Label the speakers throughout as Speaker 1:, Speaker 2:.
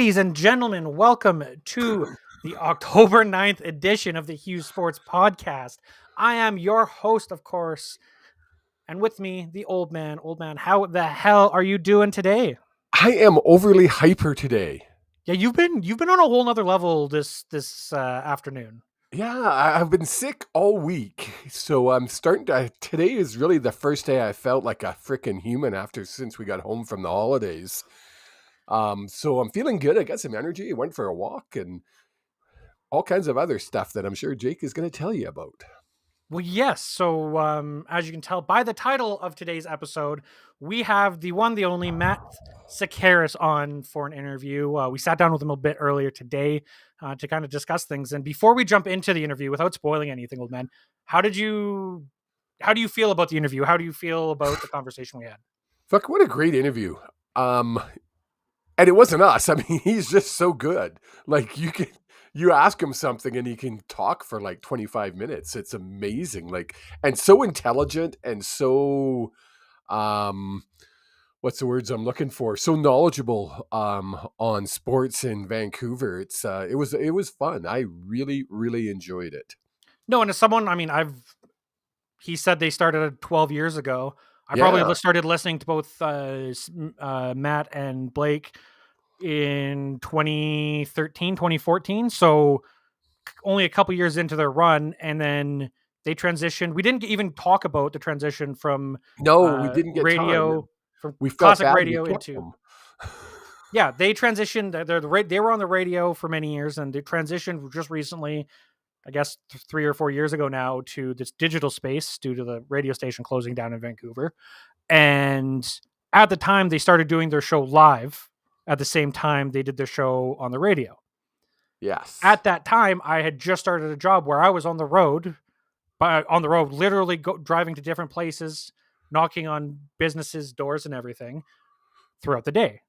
Speaker 1: Ladies and gentlemen, welcome to the October 9th edition of the Hughes Sports Podcast. I am your host, of course, and with me, the old man. Old man, how the hell are you doing today?
Speaker 2: I am overly hyper today.
Speaker 1: Yeah, you've been on a whole nother level this afternoon.
Speaker 2: Yeah, I've been sick all week, so I'm starting to. Today is really the first day I felt like a freaking human since we got home from the holidays. So I'm feeling good. I got some energy. I went for a walk and all kinds of other stuff that I'm sure Jake is going to tell you about.
Speaker 1: Well, yes. So as you can tell by the title of today's episode, we have the one, the only Matthew Sekeres on for an interview. We sat down with him a bit earlier today to kind of discuss things. And before we jump into the interview, without spoiling anything, old man, how do you feel about the interview? How do you feel about the conversation we had?
Speaker 2: Fuck, what a great interview. And it wasn't us. I mean, he's just so good. Like you ask him something and he can talk for like 25 minutes. It's amazing. Like, and so intelligent and so, what's the words I'm looking for? So knowledgeable, on sports in Vancouver. It was fun. I really, really enjoyed it.
Speaker 1: No. And as someone, I mean, he said they started 12 years ago. I probably started listening to both Matt and Blake in 2013, 2014. So only a couple years into their run. And then they transitioned. We didn't even talk about the transition from
Speaker 2: we didn't get
Speaker 1: radio,
Speaker 2: time.
Speaker 1: From
Speaker 2: we
Speaker 1: classic radio into... Yeah, they transitioned. They were on the radio for many years, and they transitioned just recently, I guess 3 or 4 years ago now, to this digital space due to the radio station closing down in Vancouver. And at the time, they started doing their show live at the same time they did their show on the radio.
Speaker 2: Yes.
Speaker 1: At that time, I had just started a job where I was on the road, literally driving to different places, knocking on businesses' doors and everything throughout the day.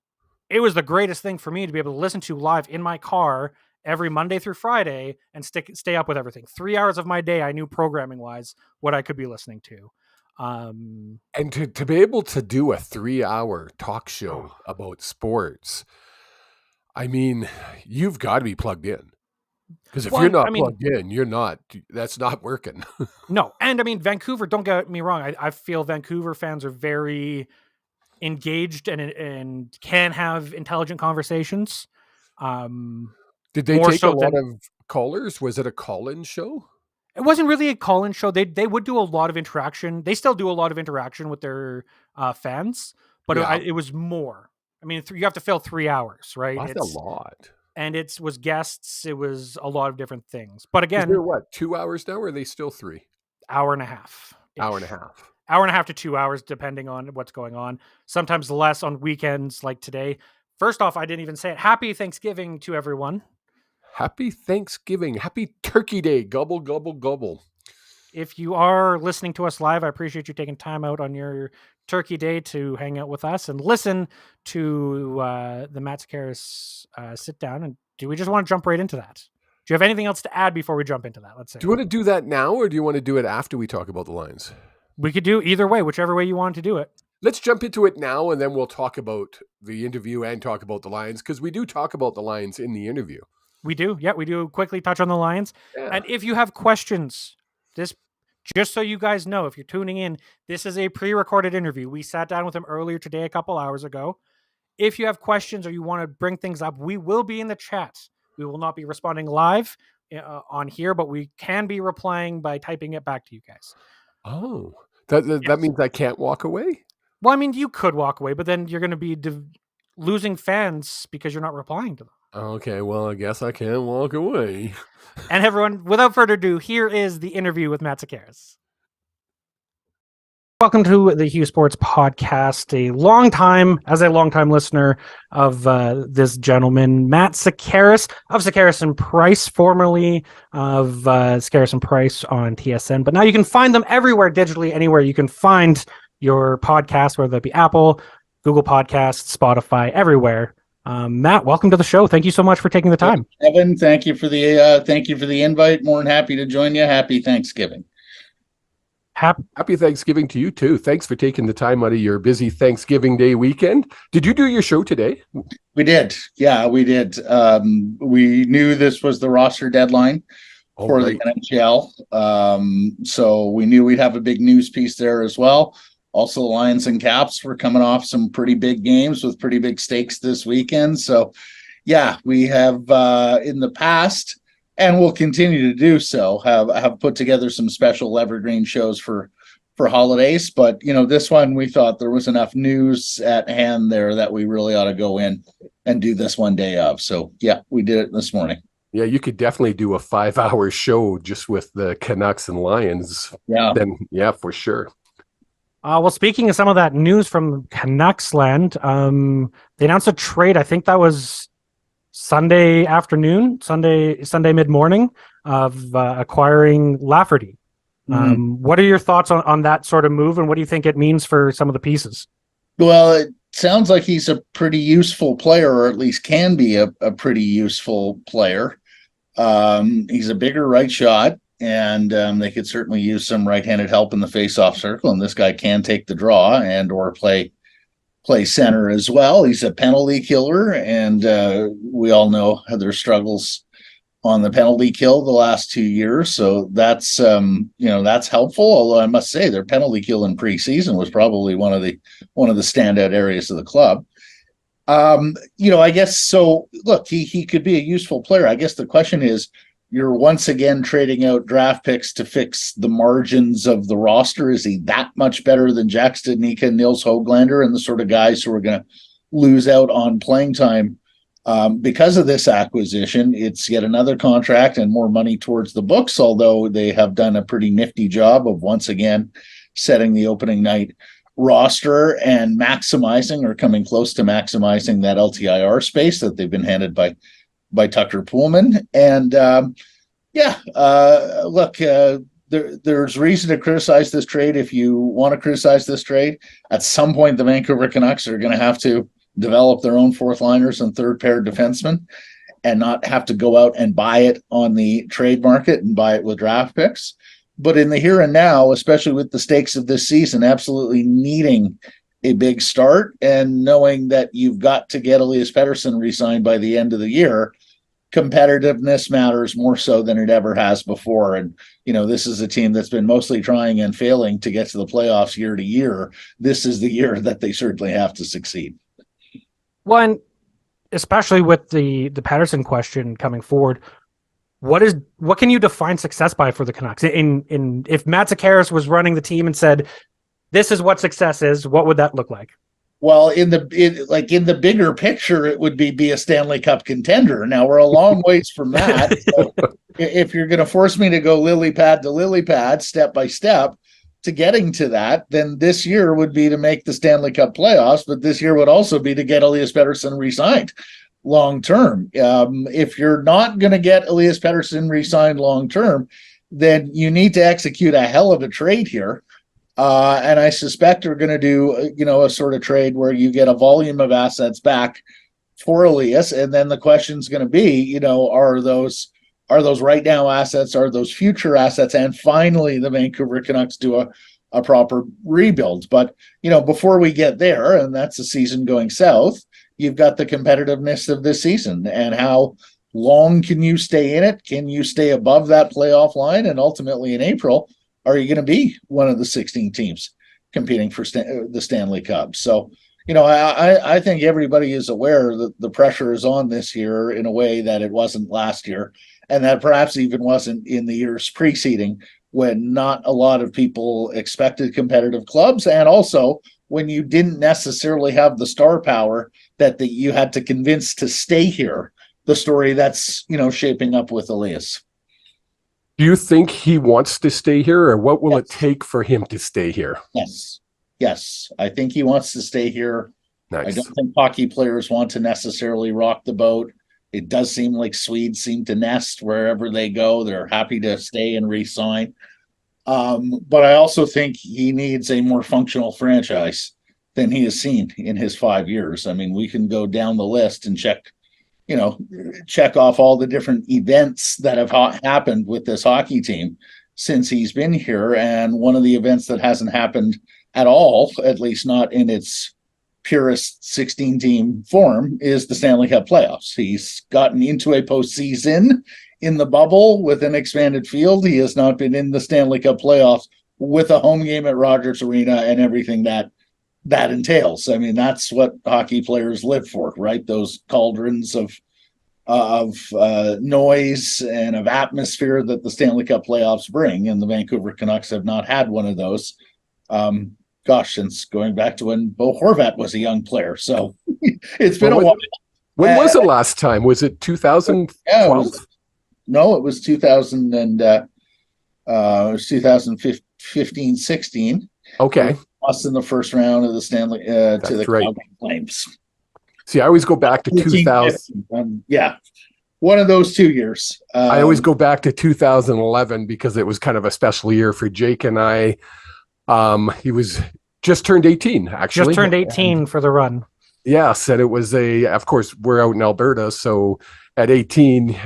Speaker 1: It was the greatest thing for me to be able to listen to live in my car every Monday through Friday and stay up with everything. 3 hours of my day, I knew programming wise what I could be listening to.
Speaker 2: And to be able to do a 3-hour talk show about sports, I mean, you've got to be plugged in. Because if you're not plugged in, that's not working.
Speaker 1: No. And I mean, Vancouver, don't get me wrong. I feel Vancouver fans are very engaged and can have intelligent conversations.
Speaker 2: Did they take a lot of callers? Was it a call-in show?
Speaker 1: It wasn't really a call-in show. They would do a lot of interaction. They still do a lot of interaction with their fans, but it was more. I mean, you have to fill 3 hours, right?
Speaker 2: That's a lot.
Speaker 1: And it was guests. It was a lot of different things. But again,
Speaker 2: they're what, 2 hours now, or are they still 3?
Speaker 1: Hour and a half.
Speaker 2: Hour and a half.
Speaker 1: Hour and a half to 2 hours, depending on what's going on. Sometimes less on weekends like today. First off, I didn't even say it. Happy Thanksgiving to everyone.
Speaker 2: Happy Thanksgiving. Happy Turkey Day. Gobble, gobble, gobble.
Speaker 1: If you are listening to us live, I appreciate you taking time out on your Turkey Day to hang out with us and listen to the Matthew Sekeres sit down. And do we just want to jump right into that? Do you have anything else to add before we jump into that? Let's say.
Speaker 2: Do you want to do that now, or do you want to do it after we talk about the lines?
Speaker 1: We could do either way, whichever way you want to do it.
Speaker 2: Let's jump into it now, and then we'll talk about the interview and talk about the lines, because we do talk about the lines in the interview.
Speaker 1: We do. Yeah, we do quickly touch on the lines. Yeah. And if you have questions, just so you guys know, if you're tuning in, this is a pre-recorded interview. We sat down with him earlier today, a couple hours ago. If you have questions or you want to bring things up, we will be in the chat. We will not be responding live on here, but we can be replying by typing it back to you guys.
Speaker 2: Oh, that means I can't walk away?
Speaker 1: Well, I mean, you could walk away, but then you're going to be losing fans because you're not replying to them.
Speaker 2: Okay, well, I guess I can't walk away.
Speaker 1: And everyone, without further ado, here is the interview with Matthew Sekeres. Welcome to the Hughes Sports Podcast. A longtime listener of this gentleman, Matthew Sekeres of Sekeres and Price, formerly of Sekeres and Price on TSN. But now you can find them everywhere digitally, anywhere you can find your podcast, whether it be Apple, Google Podcasts, Spotify, everywhere. Matt, welcome to the show. Thank you so much for taking the time.
Speaker 3: Evan, thank you for the invite. More than happy to join you. Happy Thanksgiving.
Speaker 2: Happy Thanksgiving to you too. Thanks for taking the time out of your busy Thanksgiving Day weekend. Did you do your show today?
Speaker 3: We did. Yeah, we did. We knew this was the roster deadline for the NHL. So we knew we'd have a big news piece there as well. Also, Lions and Caps were coming off some pretty big games with pretty big stakes this weekend. So, yeah, we have in the past, and we'll continue to do so, have put together some special evergreen shows for holidays. But, this one, we thought there was enough news at hand there that we really ought to go in and do this one day of. So, yeah, we did it this morning.
Speaker 2: Yeah, you could definitely do a 5-hour show just with the Canucks and Lions.
Speaker 3: Yeah.
Speaker 2: Then, yeah, for sure.
Speaker 1: Well, speaking of some of that news from Canucks land, they announced a trade. I think that was Sunday afternoon, Sunday mid-morning, of acquiring Lafferty. What are your thoughts on that sort of move, and what do you think it means for some of the pieces?
Speaker 3: Well, it sounds like he's a pretty useful player, or at least can be a pretty useful player. He's a bigger right shot, and they could certainly use some right-handed help in the face-off circle, and this guy can take the draw and or play center as well. He's a penalty killer, and we all know their struggles on the penalty kill the last 2 years. So that's that's helpful. Although I must say their penalty kill in preseason was probably one of the standout areas of the club. I guess so. Look, he could be a useful player. I guess the question is, you're once again trading out draft picks to fix the margins of the roster. Is he that much better than Jack Studnicka, Nils Höglander, and the sort of guys who are going to lose out on playing time because of this acquisition? It's yet another contract and more money towards the books, although they have done a pretty nifty job of once again setting the opening night roster and maximizing or coming close to maximizing that LTIR space that they've been handed by Tucker Poolman. And there's reason to criticize this trade. If you want to criticize this trade, at some point the Vancouver Canucks are going to have to develop their own fourth liners and third pair defensemen and not have to go out and buy it on the trade market and buy it with draft picks. But in the here and now, especially with the stakes of this season, absolutely needing a big start and knowing that you've got to get Elias Pettersson re-signed by the end of the year, competitiveness matters more so than it ever has before. And, this is a team that's been mostly trying and failing to get to the playoffs year to year. This is the year that they certainly have to succeed.
Speaker 1: Well, and especially with the Pettersson question coming forward, what can you define success by for the Canucks? If Matt Sekeres was running the team and said, this is what success is, what would that look like?
Speaker 3: Well, in the bigger picture, it would be a Stanley Cup contender. Now we're a long ways from that. So if you're going to force me to go lily pad to lily pad, step by step to getting to that, then this year would be to make the Stanley Cup playoffs. But this year would also be to get Elias Pettersson re-signed long term. If you're not going to get Elias Pettersson re-signed long term, then you need to execute a hell of a trade here. And I suspect we're going to do, a sort of trade where you get a volume of assets back for Elias. And then the question's going to be, are those right now assets, are those future assets? And finally, the Vancouver Canucks do a proper rebuild. But, before we get there, and that's the season going south, you've got the competitiveness of this season and how long can you stay in it? Can you stay above that playoff line? And ultimately in April, are you going to be one of the 16 teams competing for the Stanley Cup? So, I think everybody is aware that the pressure is on this year in a way that it wasn't last year, and that perhaps even wasn't in the years preceding, when not a lot of people expected competitive clubs, and also when you didn't necessarily have the star power that you had to convince to stay here. The story that's, shaping up with Elias.
Speaker 2: Do you think he wants to stay here, or what will it take for him to stay here?
Speaker 3: Yes. I think he wants to stay here.
Speaker 2: Nice.
Speaker 3: I don't think hockey players want to necessarily rock the boat. It does seem like Swedes seem to nest wherever they go. They're happy to stay and re-sign. But I also think he needs a more functional franchise than he has seen in his 5 years. I mean, we can go down the list and check off all the different events that have happened with this hockey team since he's been here. And one of the events that hasn't happened at all, at least not in its purest 16-team form, is the Stanley Cup playoffs. He's gotten into a postseason in the bubble with an expanded field. He has not been in the Stanley Cup playoffs with a home game at Rogers Arena and everything that entails. I mean, that's what hockey players live for, right? Those cauldrons of noise and of atmosphere that the Stanley Cup playoffs bring, and the Vancouver Canucks have not had one of those. Since going back to when Bo Horvat was a young player. So it's been a while.
Speaker 2: When was it last time? Was it 2012?
Speaker 3: No, it was 2015, 16.
Speaker 2: Okay.
Speaker 3: Lost in the first round of the Stanley to the Calgary Flames.
Speaker 2: See, I always go back to 2000.
Speaker 3: One of those 2 years.
Speaker 2: I always go back to 2011 because it was kind of a special year for Jake and I. He was just turned 18, actually.
Speaker 1: Just turned 18 for the run.
Speaker 2: Yes, and it was of course, we're out in Alberta, so at 18,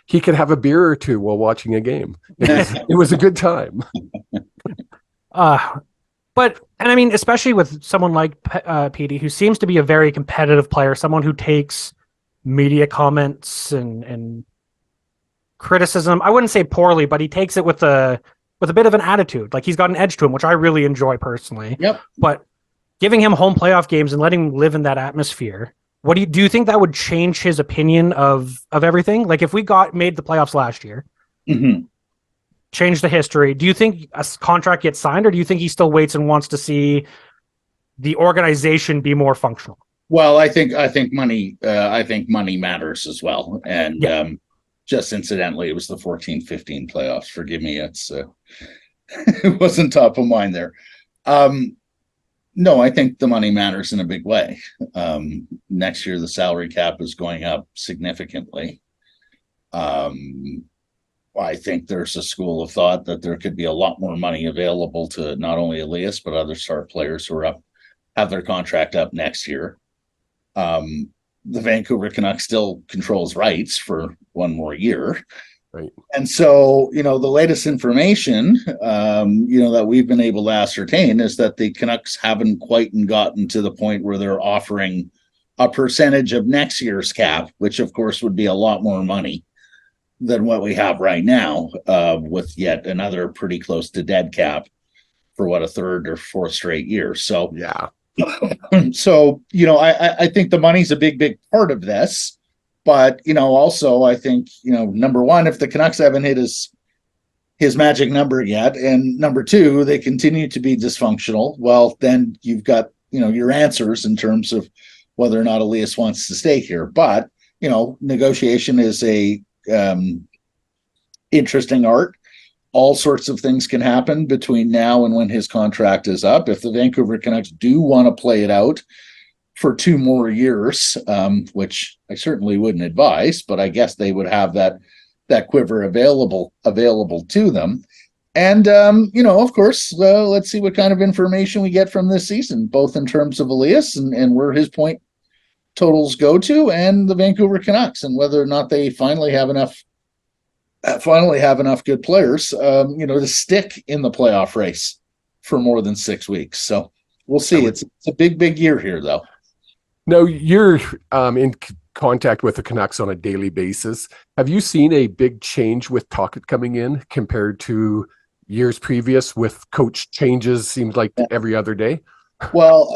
Speaker 2: he could have a beer or two while watching a game. It was a good time.
Speaker 1: But I mean, especially with someone like Petey, who seems to be a very competitive player, someone who takes media comments and criticism, I wouldn't say poorly, but he takes it with a bit of an attitude. Like, he's got an edge to him, which I really enjoy personally.
Speaker 3: Yep.
Speaker 1: But giving him home playoff games and letting him live in that atmosphere, do you think that would change his opinion of everything? Like, if we made the playoffs last year, change the history, do you think a contract gets signed, or do you think he still waits and wants to see the organization be more functional?
Speaker 3: Well, I think money matters as well. And just incidentally, it was the 14-15 playoffs. Forgive me, it wasn't top of mind there. No, I think the money matters in a big way. Next year, the salary cap is going up significantly. I think there's a school of thought that there could be a lot more money available to not only Elias, but other star players who have their contract up next year. The Vancouver Canucks still controls rights for one more year.
Speaker 2: Right.
Speaker 3: And so, the latest information, that we've been able to ascertain is that the Canucks haven't quite gotten to the point where they're offering a percentage of next year's cap, which of course would be a lot more money than what we have right now, with yet another pretty close to dead cap for a third or fourth straight year. So,
Speaker 2: yeah.
Speaker 3: So, I think the money's a big part of this. But, also I think, number one, if the Canucks haven't hit his magic number yet, and number two, they continue to be dysfunctional, well, then you've got, your answers in terms of whether or not Elias wants to stay here. But, negotiation is a interesting art. All sorts of things can happen between now and when his contract is up. If the Vancouver Canucks do want to play it out for 2 more years, which I certainly wouldn't advise, but I guess they would have that quiver available to them. And, of course, let's see what kind of information we get from this season, both in terms of Elias and where his point totals go to, and the Vancouver Canucks, and whether or not they finally have enough good players, to stick in the playoff race for more than 6 weeks. So we'll see. It's a big year here, though.
Speaker 2: No, you're in contact with the Canucks on a daily basis. Have you seen a big change with Tocchet coming in compared to years previous with coach changes? Seems like every other day.
Speaker 3: Well,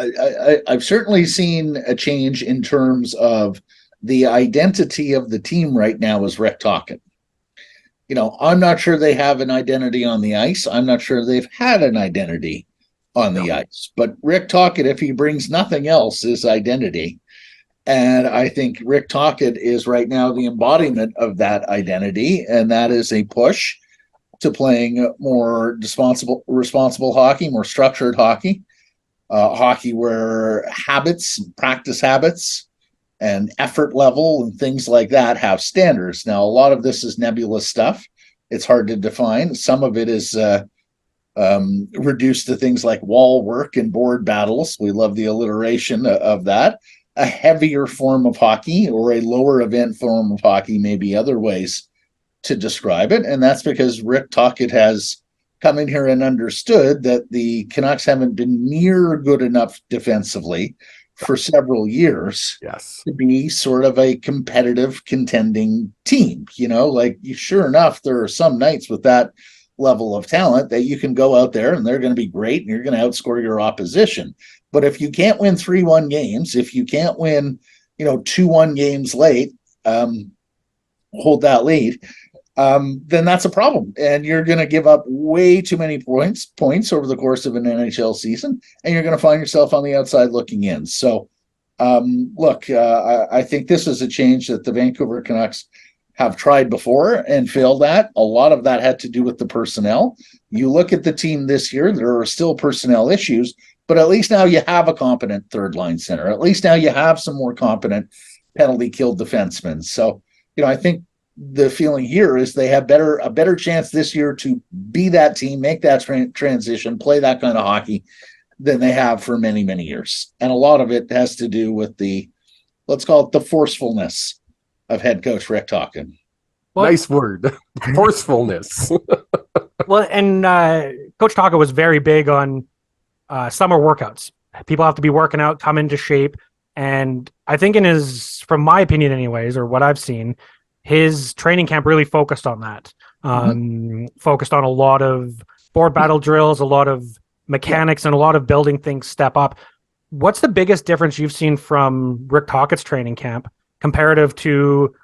Speaker 3: I've certainly seen a change in terms of the identity of the team right now is Rick Tocchet. I'm not sure they have an identity on the ice. I'm not sure they've had an identity on the ice. But Rick Tocchet, if he brings nothing else, is identity. And I think Rick Tocchet is right now the embodiment of that identity, and that is a push to playing more responsible hockey, more structured hockey, hockey where practice habits, and effort level and things like that have standards. Now, a lot of this is nebulous stuff. It's hard to define. Some of it is reduced to things like wall work and board battles. We love the alliteration of that. A heavier form of hockey or a lower event form of hockey may be other ways to describe it, and that's because Rick Tocchet has come in here and understood that the Canucks haven't been near good enough defensively for several years to be sort of a competitive, contending team. Sure enough, there are some nights with that level of talent that you can go out there and they're going to be great and you're going to outscore your opposition. But if you can't win 3-1 games, if you can't win, 2-1 games late, hold that lead, then that's a problem. And you're going to give up way too many points over the course of an NHL season, and you're going to find yourself on the outside looking in. So, I think this is a change that the Vancouver Canucks have tried before and failed at. A lot of that had to do with the personnel. You look at the team this year, there are still personnel issues, but at least now you have a competent third line center. At least now you have some more competent penalty kill defensemen. So, I think the feeling here is they have a better chance this year to be that team, make that transition, play that kind of hockey than they have for many, many years. And a lot of it has to do with let's call it the forcefulness of head coach Rick Tocchet.
Speaker 2: Well, nice word. Forcefulness.
Speaker 1: Well, and Coach Tocchet was very big on summer workouts. People have to be working out, come into shape. And I think from my opinion anyways, or what I've seen, his training camp really focused on that. Focused on a lot of board battle drills, a lot of mechanics, and a lot of building things step up. What's the biggest difference you've seen from Rick Tocchet's training camp comparative to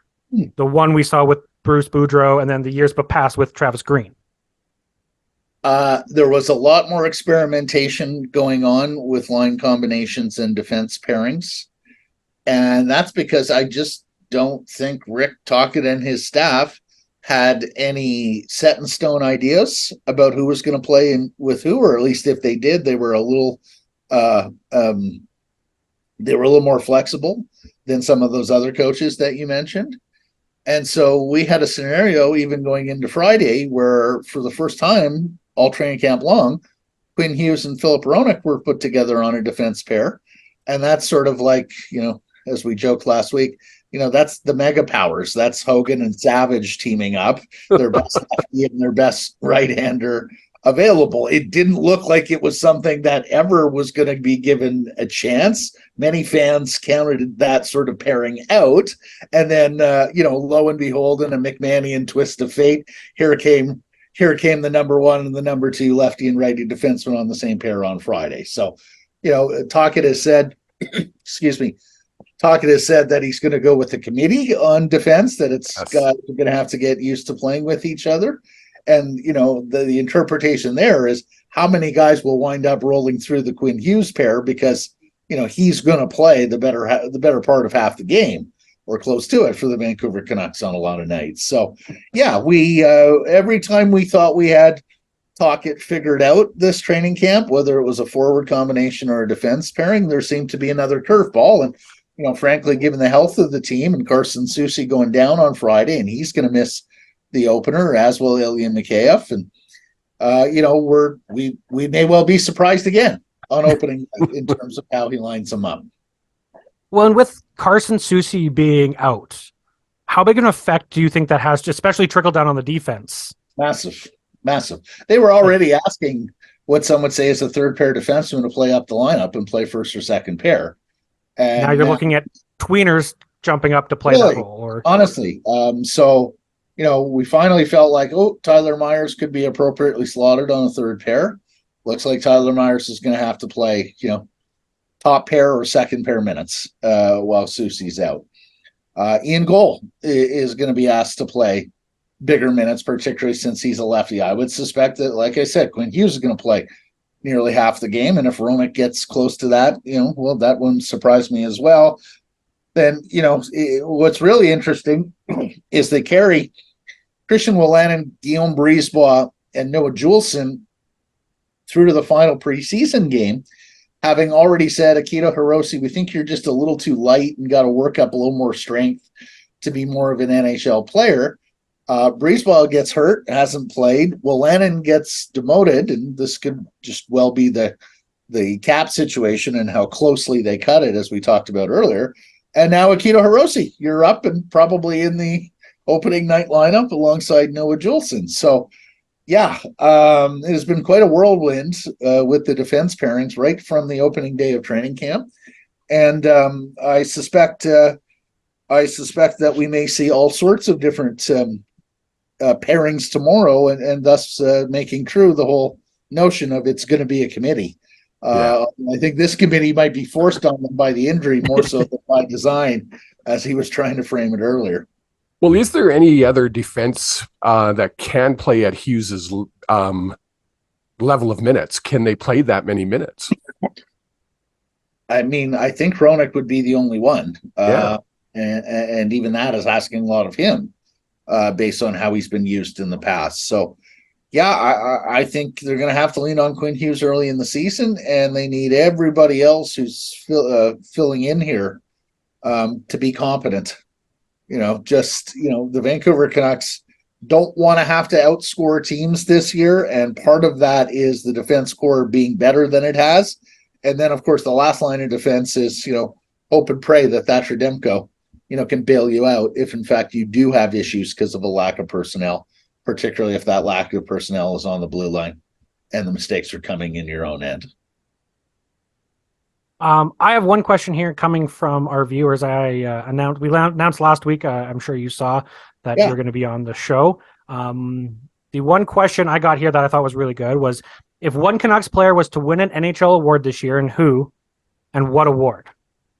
Speaker 1: the one we saw with Bruce Boudreau and then the years past with Travis Green?
Speaker 3: There was a lot more experimentation going on with line combinations and defense pairings. And that's because I just don't think Rick Tocchet and his staff had any set in stone ideas about who was going to play with who, or at least if they did, they were a little more flexible than some of those other coaches that you mentioned. And so we had a scenario even going into Friday where for the first time all training camp long, Quinn Hughes and Philip Hronek were put together on a defense pair. And that's sort of like, as we joked last week, that's the mega powers. That's Hogan and Savage teaming up, their best lefty and their best right-hander available. It didn't look like it was something that ever was going to be given a chance. Many fans counted that sort of pairing out. And then, lo and behold, in a McMahonian twist of fate, here came the number one and the number two lefty and righty defenseman on the same pair on Friday. So, Tocchet has said, Tocchet has said that he's going to go with the committee on defense, that we're going to have to get used to playing with each other. And, the interpretation there is how many guys will wind up rolling through the Quinn Hughes pair because, he's going to play the better part of half the game or close to it for the Vancouver Canucks on a lot of nights. So, yeah, we every time we thought we had Tocchet figured out this training camp, whether it was a forward combination or a defense pairing, there seemed to be another curveball. And, frankly, given the health of the team and Carson Soucy going down on Friday, and he's going to miss the opener, as will Ilya Mikheyev. And, we may well be surprised again on opening in terms of how he lines them up.
Speaker 1: Well, and with Carson Soucy being out, how big an effect do you think that has, especially trickle down on the defense?
Speaker 3: Massive. They were already asking what some would say is a third pair defenseman to play up the lineup and play first or second pair. And
Speaker 1: now you're looking at tweeners jumping up to play that role.
Speaker 3: Honestly. We finally felt like, Tyler Myers could be appropriately slotted on a third pair. Looks like Tyler Myers is going to have to play, top pair or second pair minutes while Soucy's out. Ian Goal is going to be asked to play bigger minutes, particularly since he's a lefty. I would suspect that, like I said, Quinn Hughes is going to play nearly half the game. And if Hronek gets close to that, that wouldn't surprise me as well. Then, what's really interesting is they carry Christian Wolanin, Guillaume Brisebois, and Noah Juleson through to the final preseason game, having already said, Akito Hirose, we think you're just a little too light and got to work up a little more strength to be more of an NHL player. Brisebois gets hurt, hasn't played. Wolanin gets demoted, and this could just well be the cap situation and how closely they cut it, as we talked about earlier. And now Akito Hirose, you're up and probably in the opening night lineup alongside Noah Juleson. So, yeah, it has been quite a whirlwind with the defense pairings right from the opening day of training camp. And I suspect that we may see all sorts of different pairings tomorrow, and thus making true the whole notion of it's going to be a committee. I think this committee might be forced on them by the injury more so than by design, as he was trying to frame it earlier.
Speaker 2: Well, is there any other defense that can play at Hughes's level of minutes? Can they play that many minutes?
Speaker 3: I mean, I think Hronek would be the only one. And even that is asking a lot of him based on how he's been used in the past. So, yeah, I think they're going to have to lean on Quinn Hughes early in the season, and they need everybody else who's filling in here to be competent. The Vancouver Canucks don't want to have to outscore teams this year, and part of that is the defense core being better than it has. And then, of course, the last line of defense is, hope and pray that Thatcher Demko, can bail you out if, in fact, you do have issues because of a lack of personnel, particularly if that lack of personnel is on the blue line and the mistakes are coming in your own end.
Speaker 1: I have one question here coming from our viewers. We announced last week. I'm sure you saw that you're going to be on the show. The one question I got here that I thought was really good was, if one Canucks player was to win an NHL award this year, and who, and what award?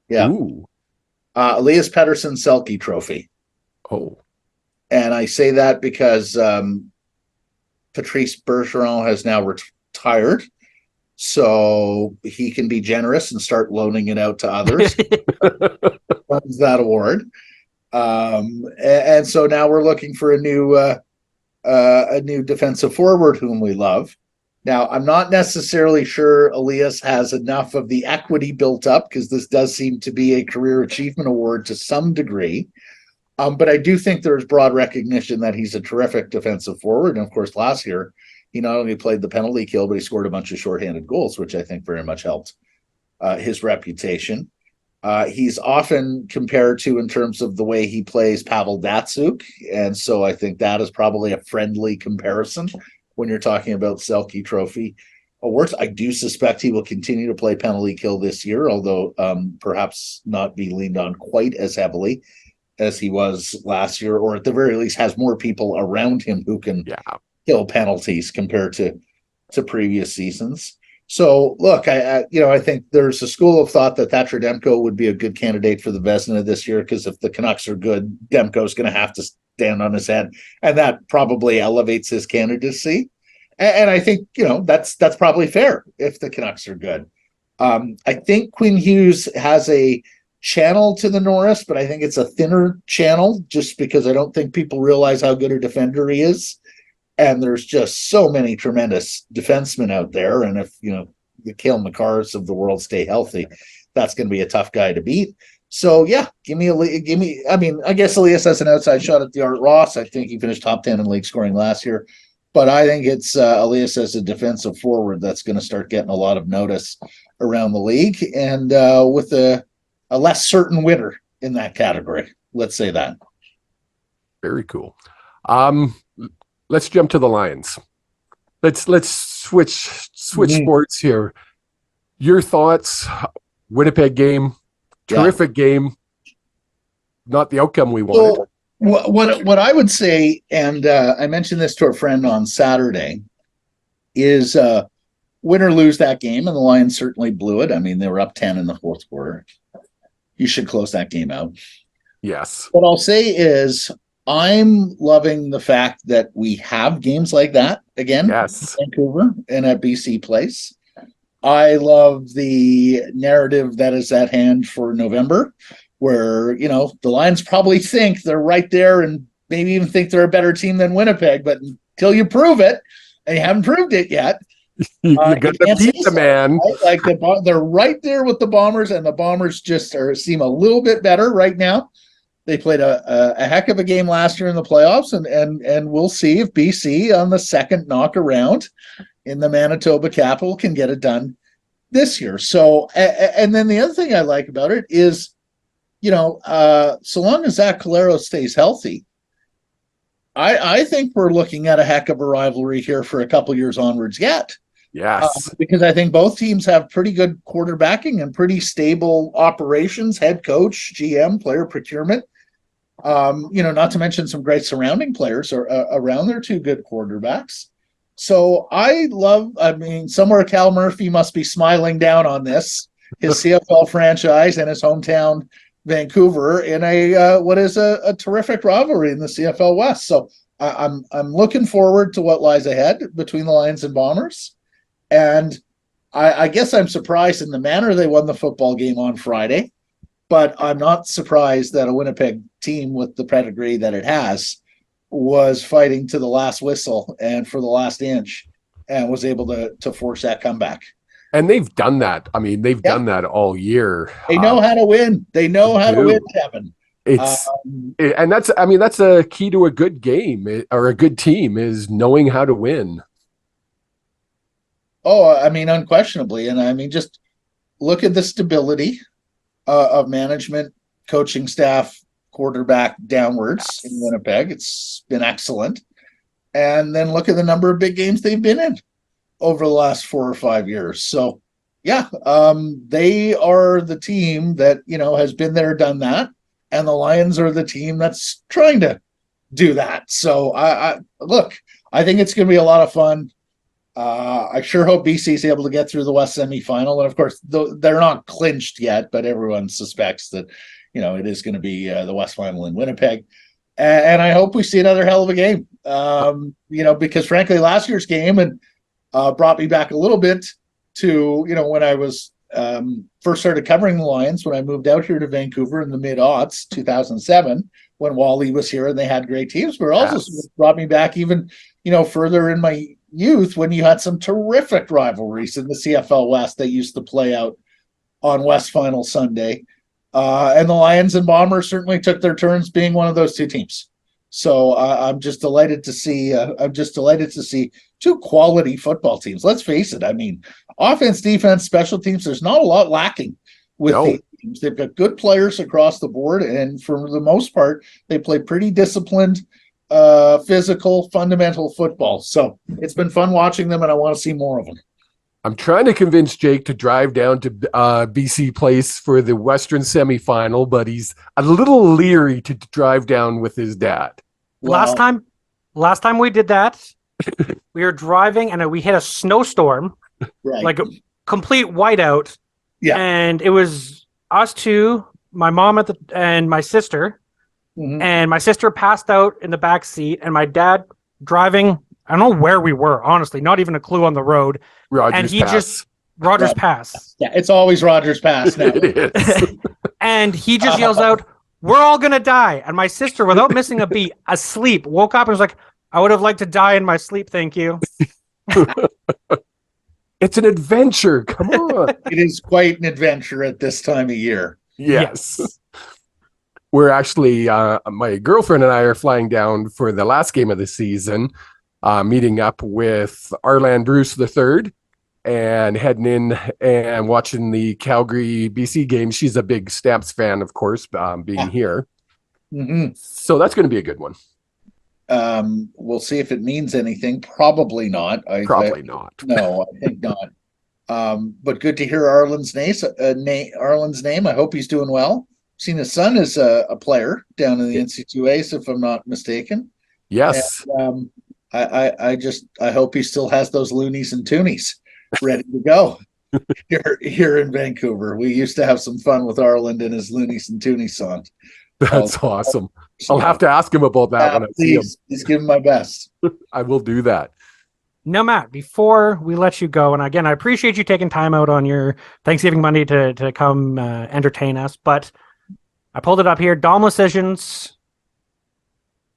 Speaker 3: Yeah. Elias Pettersson Selke Trophy.
Speaker 2: Oh.
Speaker 3: And I say that because Patrice Bergeron has now retired, so he can be generous and start loaning it out to others. Runs that award. And so now we're looking for a new defensive forward whom we love. Now, I'm not necessarily sure Elias has enough of the equity built up, because this does seem to be a career achievement award to some degree. But I do think there's broad recognition that he's a terrific defensive forward. And of course, last year, he not only played the penalty kill, but he scored a bunch of shorthanded goals, which I think very much helped his reputation. He's often compared to, in terms of the way he plays, Pavel Datsyuk. And so I think that is probably a friendly comparison when you're talking about Selke Trophy awards. I do suspect he will continue to play penalty kill this year, although perhaps not be leaned on quite as heavily as he was last year, or at the very least has more people around him who can kill penalties compared to previous seasons. So look, I think there's a school of thought that Thatcher Demko would be a good candidate for the Vezina this year, because if the Canucks are good, Demko's going to have to stand on his head, and that probably elevates his candidacy. And I think, that's probably fair if the Canucks are good. I think Quinn Hughes has a channel to the Norris, but I think it's a thinner channel, just because I don't think people realize how good a defender he is. And there's just so many tremendous defensemen out there. And if, the Cale Makars of the world stay healthy, that's going to be a tough guy to beat. So, yeah, I guess Elias has an outside shot at the Art Ross. I think he finished top 10 in league scoring last year. But I think it's Elias as a defensive forward that's going to start getting a lot of notice around the league, and with a less certain winner in that category. Let's say that.
Speaker 2: Very cool. Let's jump to the Lions. Let's switch sports here. Your thoughts? Winnipeg game, terrific game. Not the outcome we wanted.
Speaker 3: Well, what I would say, and I mentioned this to a friend on Saturday, is win or lose that game, and the Lions certainly blew it. I mean, they were up 10 in the fourth quarter. You should close that game out.
Speaker 2: Yes.
Speaker 3: What I'll say is, I'm loving the fact that we have games like that again.
Speaker 2: Yes.
Speaker 3: In Vancouver and at BC Place. I love the narrative that is at hand for November, where, the Lions probably think they're right there and maybe even think they're a better team than Winnipeg, but until you prove it, and you haven't proved it yet,
Speaker 2: you got to beat the man.
Speaker 3: Right? Like they're right there with the Bombers, and the Bombers just seem a little bit better right now. They played a heck of a game last year in the playoffs, and we'll see if BC on the second knock around in the Manitoba capital can get it done this year. So, and then the other thing I like about it is, so long as Zach Collaros stays healthy, I think we're looking at a heck of a rivalry here for a couple years onwards yet.
Speaker 2: Yes.
Speaker 3: Because I think both teams have pretty good quarterbacking and pretty stable operations, head coach, GM, player procurement. Not to mention some great surrounding players around their two good quarterbacks. So somewhere Cal Murphy must be smiling down on this, his CFL franchise and his hometown Vancouver in what is a terrific rivalry in the CFL West. So I'm looking forward to what lies ahead between the Lions and Bombers. And I guess I'm surprised in the manner they won the football game on Friday, but I'm not surprised that a Winnipeg team with the pedigree that it has was fighting to the last whistle and for the last inch and was able to force that comeback.
Speaker 2: And they've done that. I mean, they've done that all year.
Speaker 3: They know how to win. They know how to win, Kevin.
Speaker 2: And that's a key to a good game or a good team is knowing how to win.
Speaker 3: Oh, I mean, unquestionably. And I mean, just look at the stability of management, coaching staff, quarterback downwards in Winnipeg. It's been excellent. And then look at the number of big games they've been in over the last 4 or 5 years. So, they are the team that, has been there, done that. And the Lions are the team that's trying to do that. So, I think it's going to be a lot of fun. I sure hope BC is able to get through the West semifinal. And of course, they're not clinched yet, but everyone suspects that, it is going to be the West final in Winnipeg. And I hope we see another hell of a game, because frankly, last year's game brought me back a little bit to, when I was first started covering the Lions, when I moved out here to Vancouver in the mid-aughts, 2007, when Wally was here and they had great teams, but also brought me back even, further in my youth when you had some terrific rivalries in the CFL West that used to play out on West Final Sunday. And the Lions and Bombers certainly took their turns being one of those two teams. So I'm just delighted to see two quality football teams. Let's face it. I mean, offense, defense, special teams, there's not a lot lacking with these teams. They've got good players across the board. And for the most part, they play pretty disciplined, physical, fundamental football. So it's been fun watching them, and I want to see more of them.
Speaker 2: I'm trying to convince Jake to drive down to BC Place for the Western semifinal, but he's a little leery to drive down with his dad.
Speaker 1: Last time we did that, we were driving and we hit a snowstorm, like a complete whiteout. Yeah, and it was us two, my mom and my sister, and my sister passed out in the back seat, and my dad driving. I don't know where we were, honestly, not even a clue on the road. Rogers Pass.
Speaker 3: Yeah, it's always Rogers Pass now.
Speaker 2: It is.
Speaker 1: And he just yells out, "We're all going to die." And my sister, without missing a beat, asleep, woke up and was like, "I would have liked to die in my sleep, thank you."
Speaker 2: It's an adventure. Come on.
Speaker 3: It is quite an adventure at this time of year.
Speaker 2: Yes. We're actually, my girlfriend and I are flying down for the last game of the season, meeting up with Arland Bruce III and heading in and watching the Calgary BC game. She's a big Stamps fan, of course, being here. Mm-hmm. So that's going to be a good one.
Speaker 3: We'll see if it means anything. Probably not.
Speaker 2: Probably not.
Speaker 3: No, I think not. But good to hear Arlen's name. I hope he's doing well. Seen his son is a player down in the NC2A, if I'm not mistaken.
Speaker 2: Yes.
Speaker 3: And, I hope he still has those loonies and toonies ready to go here in Vancouver. We used to have some fun with Arland and his loonies and toonies songs.
Speaker 2: That's awesome. I'll have to ask him about that when I see him.
Speaker 3: Please give him my best.
Speaker 2: I will do that.
Speaker 1: Now, Matt, before we let you go, and again, I appreciate you taking time out on your Thanksgiving Monday to come entertain us, but I pulled it up here. Dom Decisions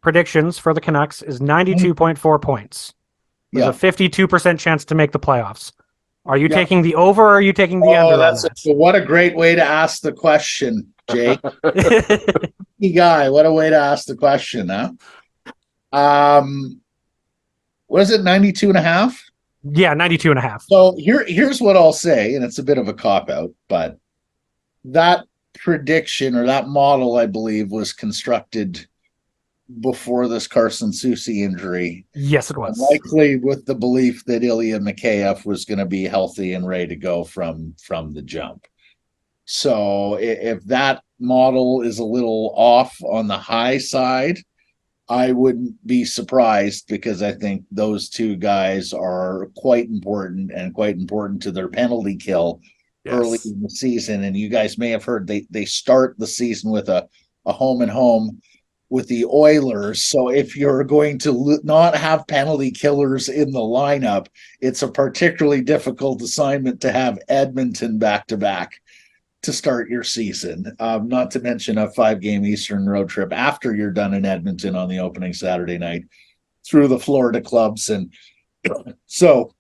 Speaker 1: predictions for the Canucks is 92.4 points. There's a 52% chance to make the playoffs. Are you taking the over or are you taking the under?
Speaker 3: What a great way to ask the question, Jake. Guy, what a way to ask the question, huh? What is it, 92.5?
Speaker 1: Yeah, 92.5.
Speaker 3: So here's what I'll say, and it's a bit of a cop-out, but that prediction or that model, I believe, was constructed before this Carson Soucy injury.
Speaker 1: Yes, it was.
Speaker 3: Likely with the belief that Ilya Mikheyev was going to be healthy and ready to go from the jump. So if that model is a little off on the high side, I wouldn't be surprised, because I think those two guys are quite important to their penalty kill early in the season. And you guys may have heard they start the season with a home and home with the Oilers. So if you're going to not have penalty killers in the lineup, it's a particularly difficult assignment to have Edmonton back-to-back to start your season, not to mention a 5-game Eastern road trip after you're done in Edmonton on the opening Saturday night through the Florida clubs. And so,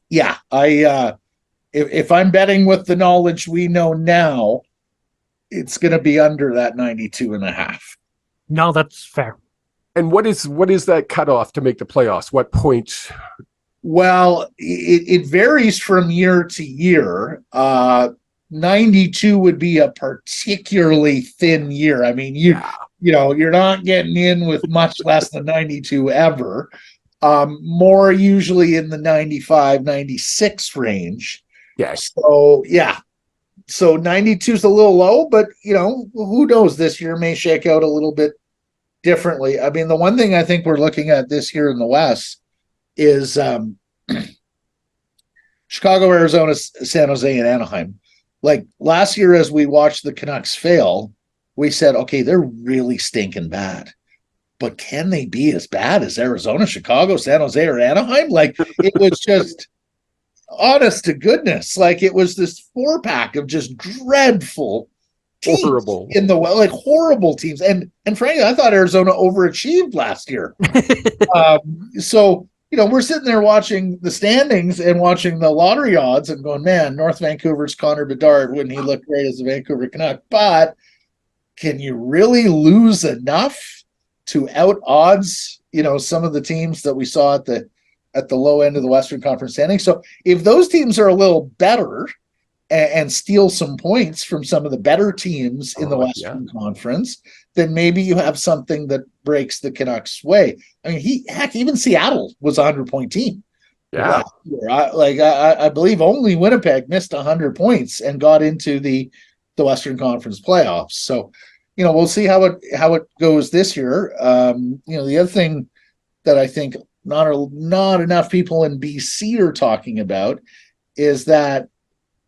Speaker 3: yeah, if I'm betting with the knowledge we know now, it's going to be under that 92.5.
Speaker 1: No, that's fair.
Speaker 2: And what is that cutoff to make the playoffs? What point?
Speaker 3: Well, it varies from year to year. 92 would be a particularly thin year. I mean, you're not getting in with much less than 92 ever. More usually in the 95, 96 range.
Speaker 2: Yeah.
Speaker 3: So 92 is a little low, but who knows? This year may shake out a little bit differently. I mean, the one thing I think we're looking at this year in the West is Chicago, Arizona, San Jose, and Anaheim. Like last year, as we watched the Canucks fail, we said, okay, they're really stinking bad. But can they be as bad as Arizona, Chicago, San Jose, or Anaheim? Like, it was just honest to goodness. Like, it was this 4-pack of just dreadful teams
Speaker 2: horrible
Speaker 3: horrible teams. And frankly, I thought Arizona overachieved last year. So we're sitting there watching the standings and watching the lottery odds and going, man, North Vancouver's Connor Bedard, wouldn't he look great as a Vancouver Canuck? But can you really lose enough to out odds, some of the teams that we saw at the low end of the Western Conference standings? So if those teams are a little better and steal some points from some of the better teams in the Western Conference, then maybe you have something that breaks the Canucks' way. I mean, even Seattle was a 100-point team.
Speaker 2: Yeah.
Speaker 3: I believe only Winnipeg missed 100 points and got into the Western Conference playoffs. So, we'll see how it goes this year. The other thing that I think not enough people in BC are talking about is that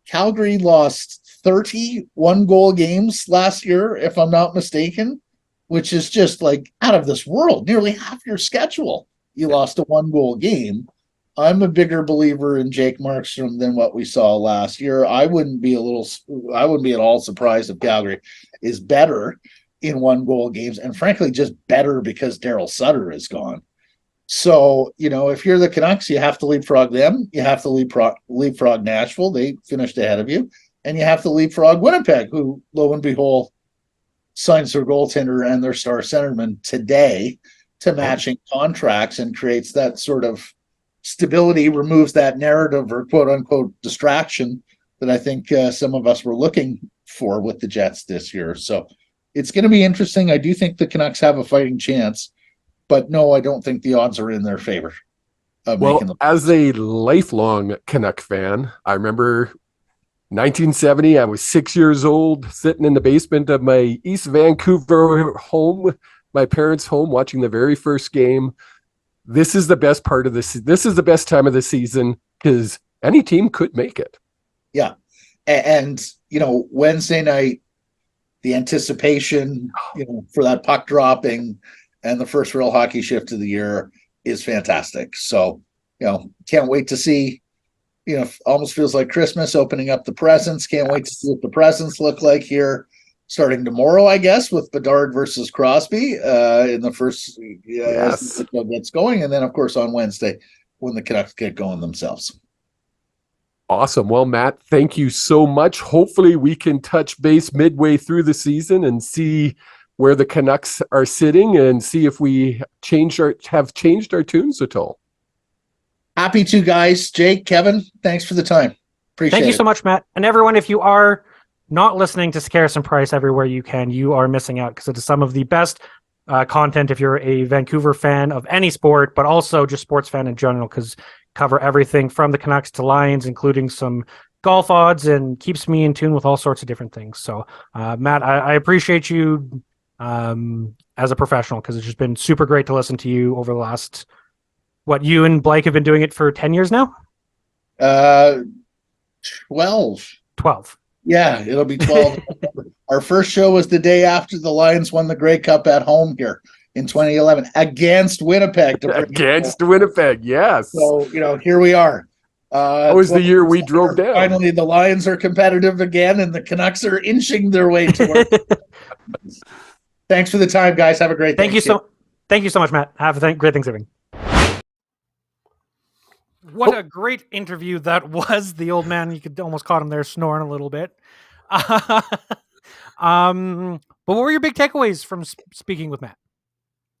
Speaker 3: Calgary lost 30 one-goal games last year, if I'm not mistaken, which is just like out of this world. Nearly half your schedule, you lost a one-goal game. I'm a bigger believer in Jake Markstrom than what we saw last year. I wouldn't be at all surprised if Calgary is better in one-goal games, and frankly, just better because Darryl Sutter is gone. So, if you're the Canucks, you have to leapfrog them. You have to leapfrog Nashville. They finished ahead of you. And you have to leapfrog Winnipeg, who, lo and behold, signs their goaltender and their star centerman today to matching contracts and creates that sort of stability, removes that narrative or quote-unquote distraction that I think some of us were looking for with the Jets this year. So it's going to be interesting. I do think the Canucks have a fighting chance. But no, I don't think the odds are in their favor.
Speaker 2: As a lifelong Canuck fan, I remember 1970, I was 6 years old, sitting in the basement of my East Vancouver home, my parents' home, watching the very first game. This is the best part of this. This is the best time of the season because any team could make it.
Speaker 3: Yeah. And, Wednesday night, the anticipation, for that puck dropping and the first real hockey shift of the year is fantastic. So, can't wait to see, almost feels like Christmas, opening up the presents. Can't wait to see what the presents look like here starting tomorrow, I guess, with Bedard versus Crosby in the first, as the gets going. And then, of course, on Wednesday when the Canucks get going themselves.
Speaker 2: Awesome. Well, Matt, thank you so much. Hopefully we can touch base midway through the season and see where the Canucks are sitting and see if we have changed our tunes at all.
Speaker 3: Happy to, guys. Jake, Kevin, thanks for the time. Appreciate it.
Speaker 1: Thank you so much, Matt. And everyone, if you are not listening to Sekeres and Price everywhere you can, you are missing out because it is some of the best content if you're a Vancouver fan of any sport, but also just sports fan in general, because cover everything from the Canucks to Lions, including some golf odds, and keeps me in tune with all sorts of different things. So, Matt, I appreciate you as a professional, because it's just been super great to listen to you over the last, you and Blake have been doing it for 10 years now?
Speaker 3: 12.
Speaker 1: 12.
Speaker 3: Yeah, it'll be 12. Our first show was the day after the Lions won the Grey Cup at home here in 2011 against Winnipeg.
Speaker 2: Against Winnipeg, yes.
Speaker 3: So, here we are.
Speaker 2: That was the year we drove down.
Speaker 3: Finally, the Lions are competitive again, and the Canucks are inching their way toward. Thanks for the time, guys. Have a great day.
Speaker 1: Thank you so much, Matt. Have a great Thanksgiving. What a great interview that was. The old man, you could almost caught him there snoring a little bit. But what were your big takeaways from speaking with Matt?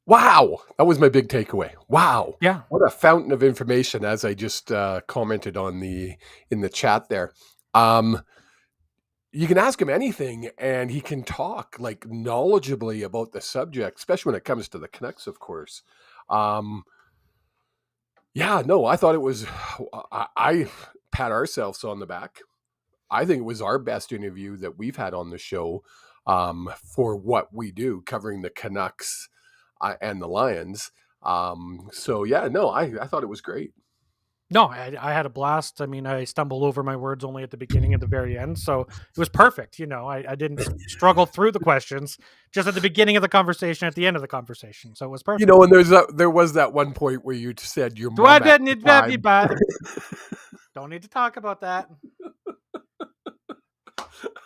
Speaker 2: Wow, that was my big takeaway. Wow,
Speaker 1: yeah,
Speaker 2: what a fountain of information! As I just commented on in the chat there, you can ask him anything, and he can talk like knowledgeably about the subject, especially when it comes to the Canucks, of course. Yeah, no, I thought it was. I pat ourselves on the back. I think it was our best interview that we've had on the show for what we do, covering the Canucks and the Lions. So yeah, no, I thought it was great.
Speaker 1: No, I had a blast. I mean, I stumbled over my words only at the beginning and the very end, so it was perfect. I didn't struggle through the questions, just at the beginning of the conversation, at the end of the conversation. So it was perfect.
Speaker 2: And there was that one point where you said your mom
Speaker 1: Don't need to talk about that.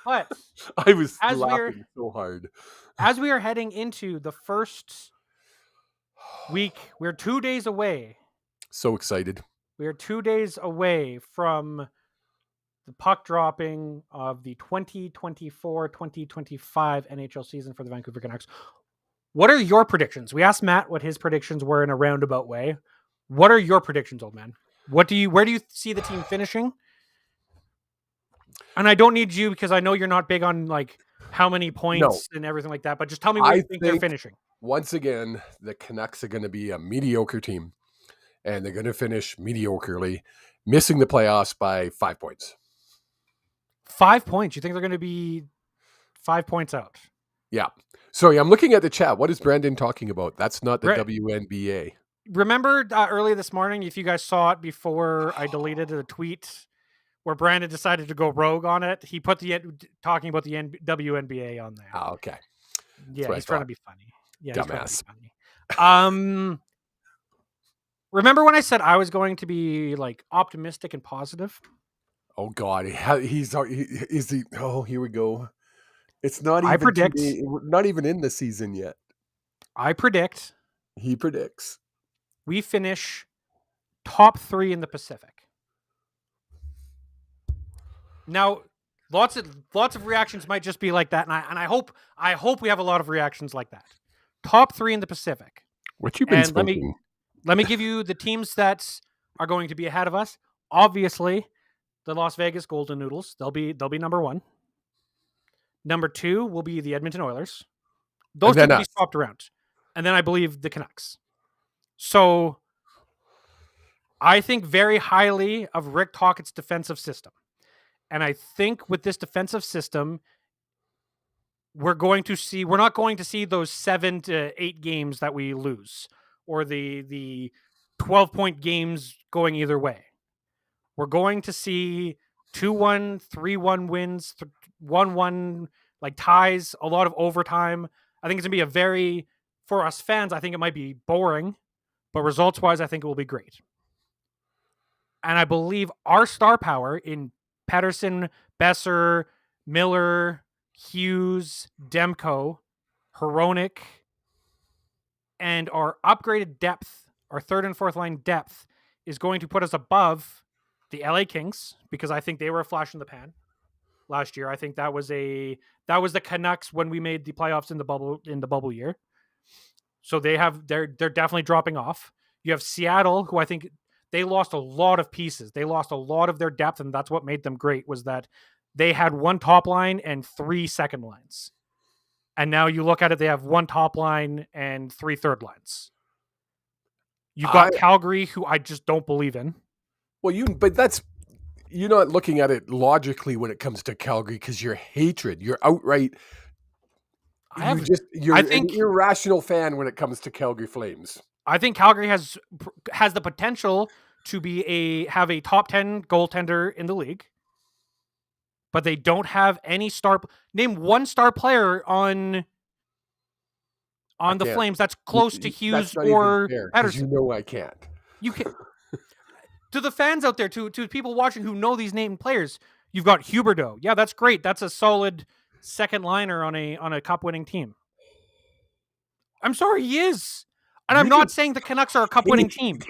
Speaker 1: But
Speaker 2: I was laughing so hard.
Speaker 1: As we are heading into the first week, we're 2 days away.
Speaker 2: So excited.
Speaker 1: We are 2 days away from the puck dropping of the 2024-2025 NHL season for the Vancouver Canucks. What are your predictions? We asked Matt what his predictions were in a roundabout way. What are your predictions, old man? Where do you see the team finishing? And I don't need you, because I know you're not big on like how many points and everything like that, but just tell me where you think they're finishing.
Speaker 2: Once again, the Canucks are going to be a mediocre team, and they're going to finish mediocrely, missing the playoffs by 5 points.
Speaker 1: 5 points? You think they're going to be 5 points out?
Speaker 2: Yeah. Sorry, I'm looking at the chat. What is Brandon talking about? That's not the WNBA.
Speaker 1: Remember earlier this morning, if you guys saw it before I deleted a tweet where Brandon decided to go rogue on it, he put talking about the WNBA on there.
Speaker 2: Oh, okay.
Speaker 1: Yeah, he's trying to be funny. Yeah,
Speaker 2: dumbass.
Speaker 1: Remember when I said I was going to be like optimistic and positive?
Speaker 2: Oh God, is he? Oh, here we go. It's not even.
Speaker 1: I predict
Speaker 2: not even in the season yet.
Speaker 1: I predict.
Speaker 2: He predicts.
Speaker 1: We finish top 3 in the Pacific. Now, lots of reactions might just be like that, and I hope we have a lot of reactions like that. Top 3 in the Pacific.
Speaker 2: What you been smoking?
Speaker 1: Let me give you the teams that are going to be ahead of us. Obviously, the Las Vegas Golden Noodles. They'll be number 1. Number 2 will be the Edmonton Oilers. Those two will be swapped around. And then I believe the Canucks. So I think very highly of Rick Tocchet's defensive system. And I think with this defensive system, we're not going to see those 7 to 8 games that we lose, or the 12-point games going either way. We're going to see 2-1, 3-1 wins, 1-1 like ties, a lot of overtime. I think it's going to be for us fans, I think it might be boring, but results-wise, I think it will be great. And I believe our star power in Pettersson, Besser, Miller, Hughes, Demko, Hronek, and our upgraded depth, our 3rd and 4th line depth, is going to put us above the LA Kings, because I think they were a flash in the pan last year. I think that was the Canucks when we made the playoffs in the bubble year. So they're definitely dropping off. You have Seattle, who I think they lost a lot of pieces. They lost a lot of their depth, and that's what made them great, was that they had 1 top line and 3 second lines. And now you look at it, they have one top line and 3 third lines. You've got Calgary, who I just don't believe in.
Speaker 2: Well, you're not looking at it logically when it comes to Calgary because you're hatred. You're outright. You're an irrational fan when it comes to Calgary Flames.
Speaker 1: I think Calgary has the potential to have a top 10 goaltender in the league, but they don't have any star. Name one star player on the Flames that's close to Hughes or Pettersson.
Speaker 2: You know I can't.
Speaker 1: You can. To the fans out there, to people watching who know these named players, you've got Huberdeau. Yeah, that's great. That's a solid second liner on a cup winning team. I'm sorry, he is. And I'm not saying the Canucks are a cup winning team.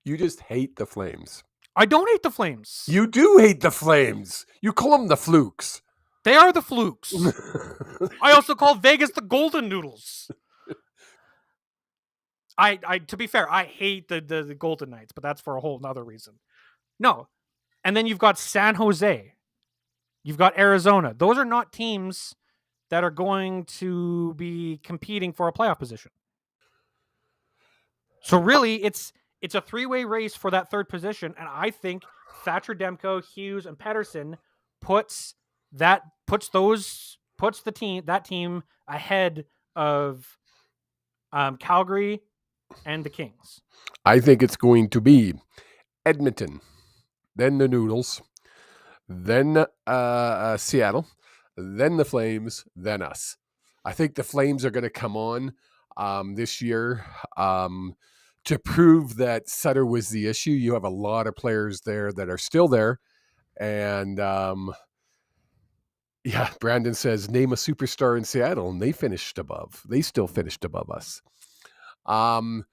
Speaker 2: You just hate the Flames.
Speaker 1: I don't hate the Flames.
Speaker 2: You do hate the Flames. You call them the Flukes.
Speaker 1: They are the Flukes. I also call Vegas the Golden Noodles. To be fair, I hate the Golden Knights, but that's for a whole nother reason. No. And then you've got San Jose. You've got Arizona. Those are not teams that are going to be competing for a playoff position. So really, it's a 3-way race for that third position, and I think Thatcher Demko, Hughes, and Pettersson puts that team ahead of Calgary and the Kings.
Speaker 2: I think it's going to be Edmonton, then the Noodles, then Seattle, then the Flames, then us. I think the Flames are going to come on this year to prove that Sutter was the issue. You have a lot of players there that are still there. And Brandon says, name a superstar in Seattle, and they still finished above us. I'm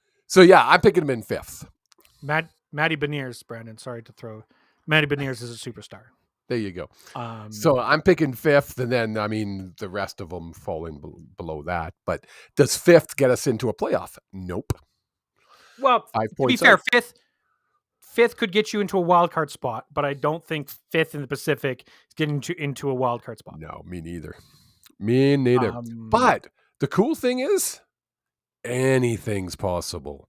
Speaker 2: picking them in 5th.
Speaker 1: Matty Beniers, Brandon, sorry to throw. Matty Beniers is a superstar.
Speaker 2: There you go. So I'm picking 5th, and then, the rest of them fall in below that. But does 5th get us into a playoff? Nope.
Speaker 1: Well, 5 points. To be fair, fifth could get you into a wild card spot, but I don't think 5th in the Pacific is getting into a wild card spot.
Speaker 2: No, me neither. But the cool thing is, anything's possible.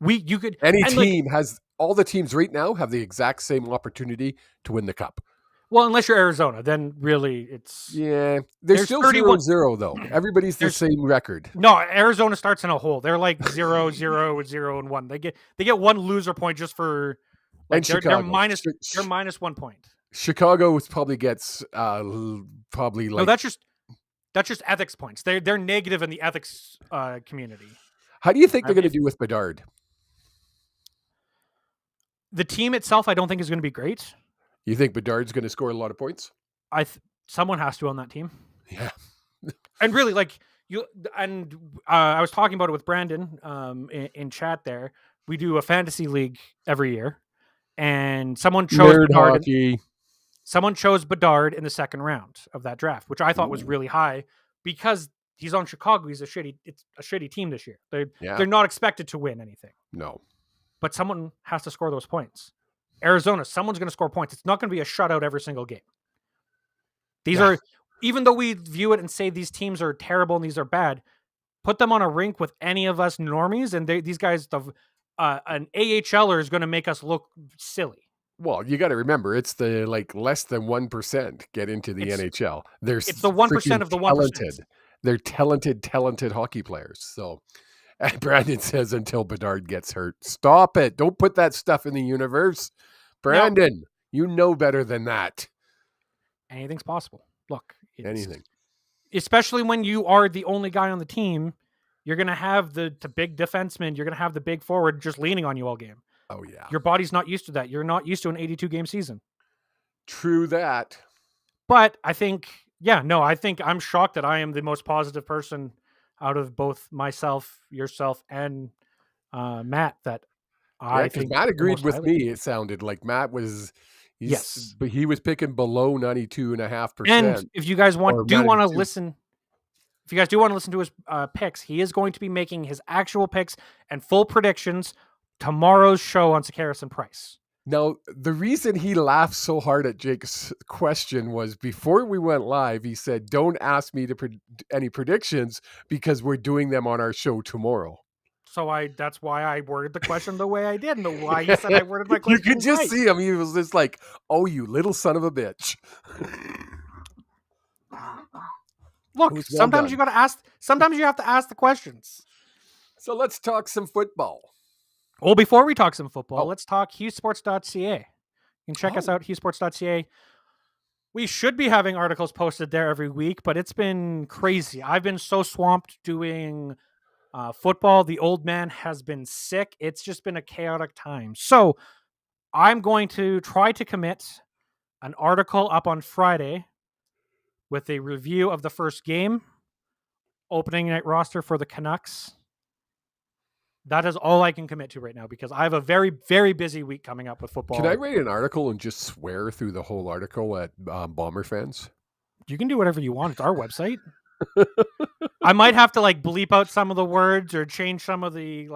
Speaker 2: All the teams right now have the exact same opportunity to win the cup.
Speaker 1: Well, unless you're Arizona, then really it's...
Speaker 2: Yeah, there's still 0-0, though. Everybody's the same record.
Speaker 1: No, Arizona starts in a hole. Th're like 0-0-0-1. They get one loser point just for...
Speaker 2: Like,
Speaker 1: they're minus 1 point.
Speaker 2: Chicago probably gets
Speaker 1: No, that's just ethics points. They're negative in the ethics community.
Speaker 2: How do you think they're going to do with Bedard?
Speaker 1: The team itself, I don't think is going to be great.
Speaker 2: You think Bedard's going to score a lot of points?
Speaker 1: Someone has to on that team.
Speaker 2: Yeah.
Speaker 1: And really, I was talking about it with Brandon in chat there. We do a fantasy league every year, and someone chose Bedard. Someone chose Bedard in the second round of that draft, which I thought was really high because he's on Chicago. It's a shitty team this year. They're not expected to win anything.
Speaker 2: No.
Speaker 1: But someone has to score those points. Arizona, someone's going to score points. It's not going to be a shutout every single game. These are, even though we view it and say these teams are terrible and these are bad, put them on a rink with any of us normies, and these guys, an AHLer is going to make us look silly.
Speaker 2: Well, you got to remember, it's the less than 1% get into the NHL.
Speaker 1: It's the 1% of the 1%.
Speaker 2: They're talented hockey players. So, and Brandon says, until Bedard gets hurt, stop it. Don't put that stuff in the universe. Brandon, you know better than that.
Speaker 1: Anything's possible. Look.
Speaker 2: Anything.
Speaker 1: Especially when you are the only guy on the team, you're going to have the big defenseman. You're going to have the big forward just leaning on you all game.
Speaker 2: Oh, yeah.
Speaker 1: Your body's not used to that. You're not used to an 82-game season.
Speaker 2: True that.
Speaker 1: But I think I'm shocked that I am the most positive person out of both myself, yourself, and Matt. That I think
Speaker 2: Matt agreed with me. It sounded like Matt was, but he was picking below 92.5%.
Speaker 1: And if you guys want to listen to his picks, he is going to be making his actual picks and full predictions tomorrow's show on Sekeres and Price.
Speaker 2: Now, the reason he laughed so hard at Jake's question was before we went live, he said, don't ask me to any predictions because we're doing them on our show tomorrow.
Speaker 1: So that's why I worded the question the way I did, and why he said I worded my question.
Speaker 2: You could just
Speaker 1: right.
Speaker 2: see him. He was just like, "Oh, you little son of a bitch."
Speaker 1: Look, sometimes you got to ask. Sometimes you have to ask the questions.
Speaker 2: So let's talk some football.
Speaker 1: Well, before we talk some football, let's talk HughesSports.ca. You can check us out, HughesSports.ca. We should be having articles posted there every week, but it's been crazy. I've been so swamped doing football. The old man has been sick. It's just been a chaotic time. So I'm going to try to commit an article up on Friday with a review of the first game, opening night roster for the Canucks. That is all I can commit to right now because I have a very, very busy week coming up with football.
Speaker 2: Can I write an article and just swear through the whole article at Bomber fans?
Speaker 1: You can do whatever you want. It's our website. I might have to bleep out some of the words or change some of the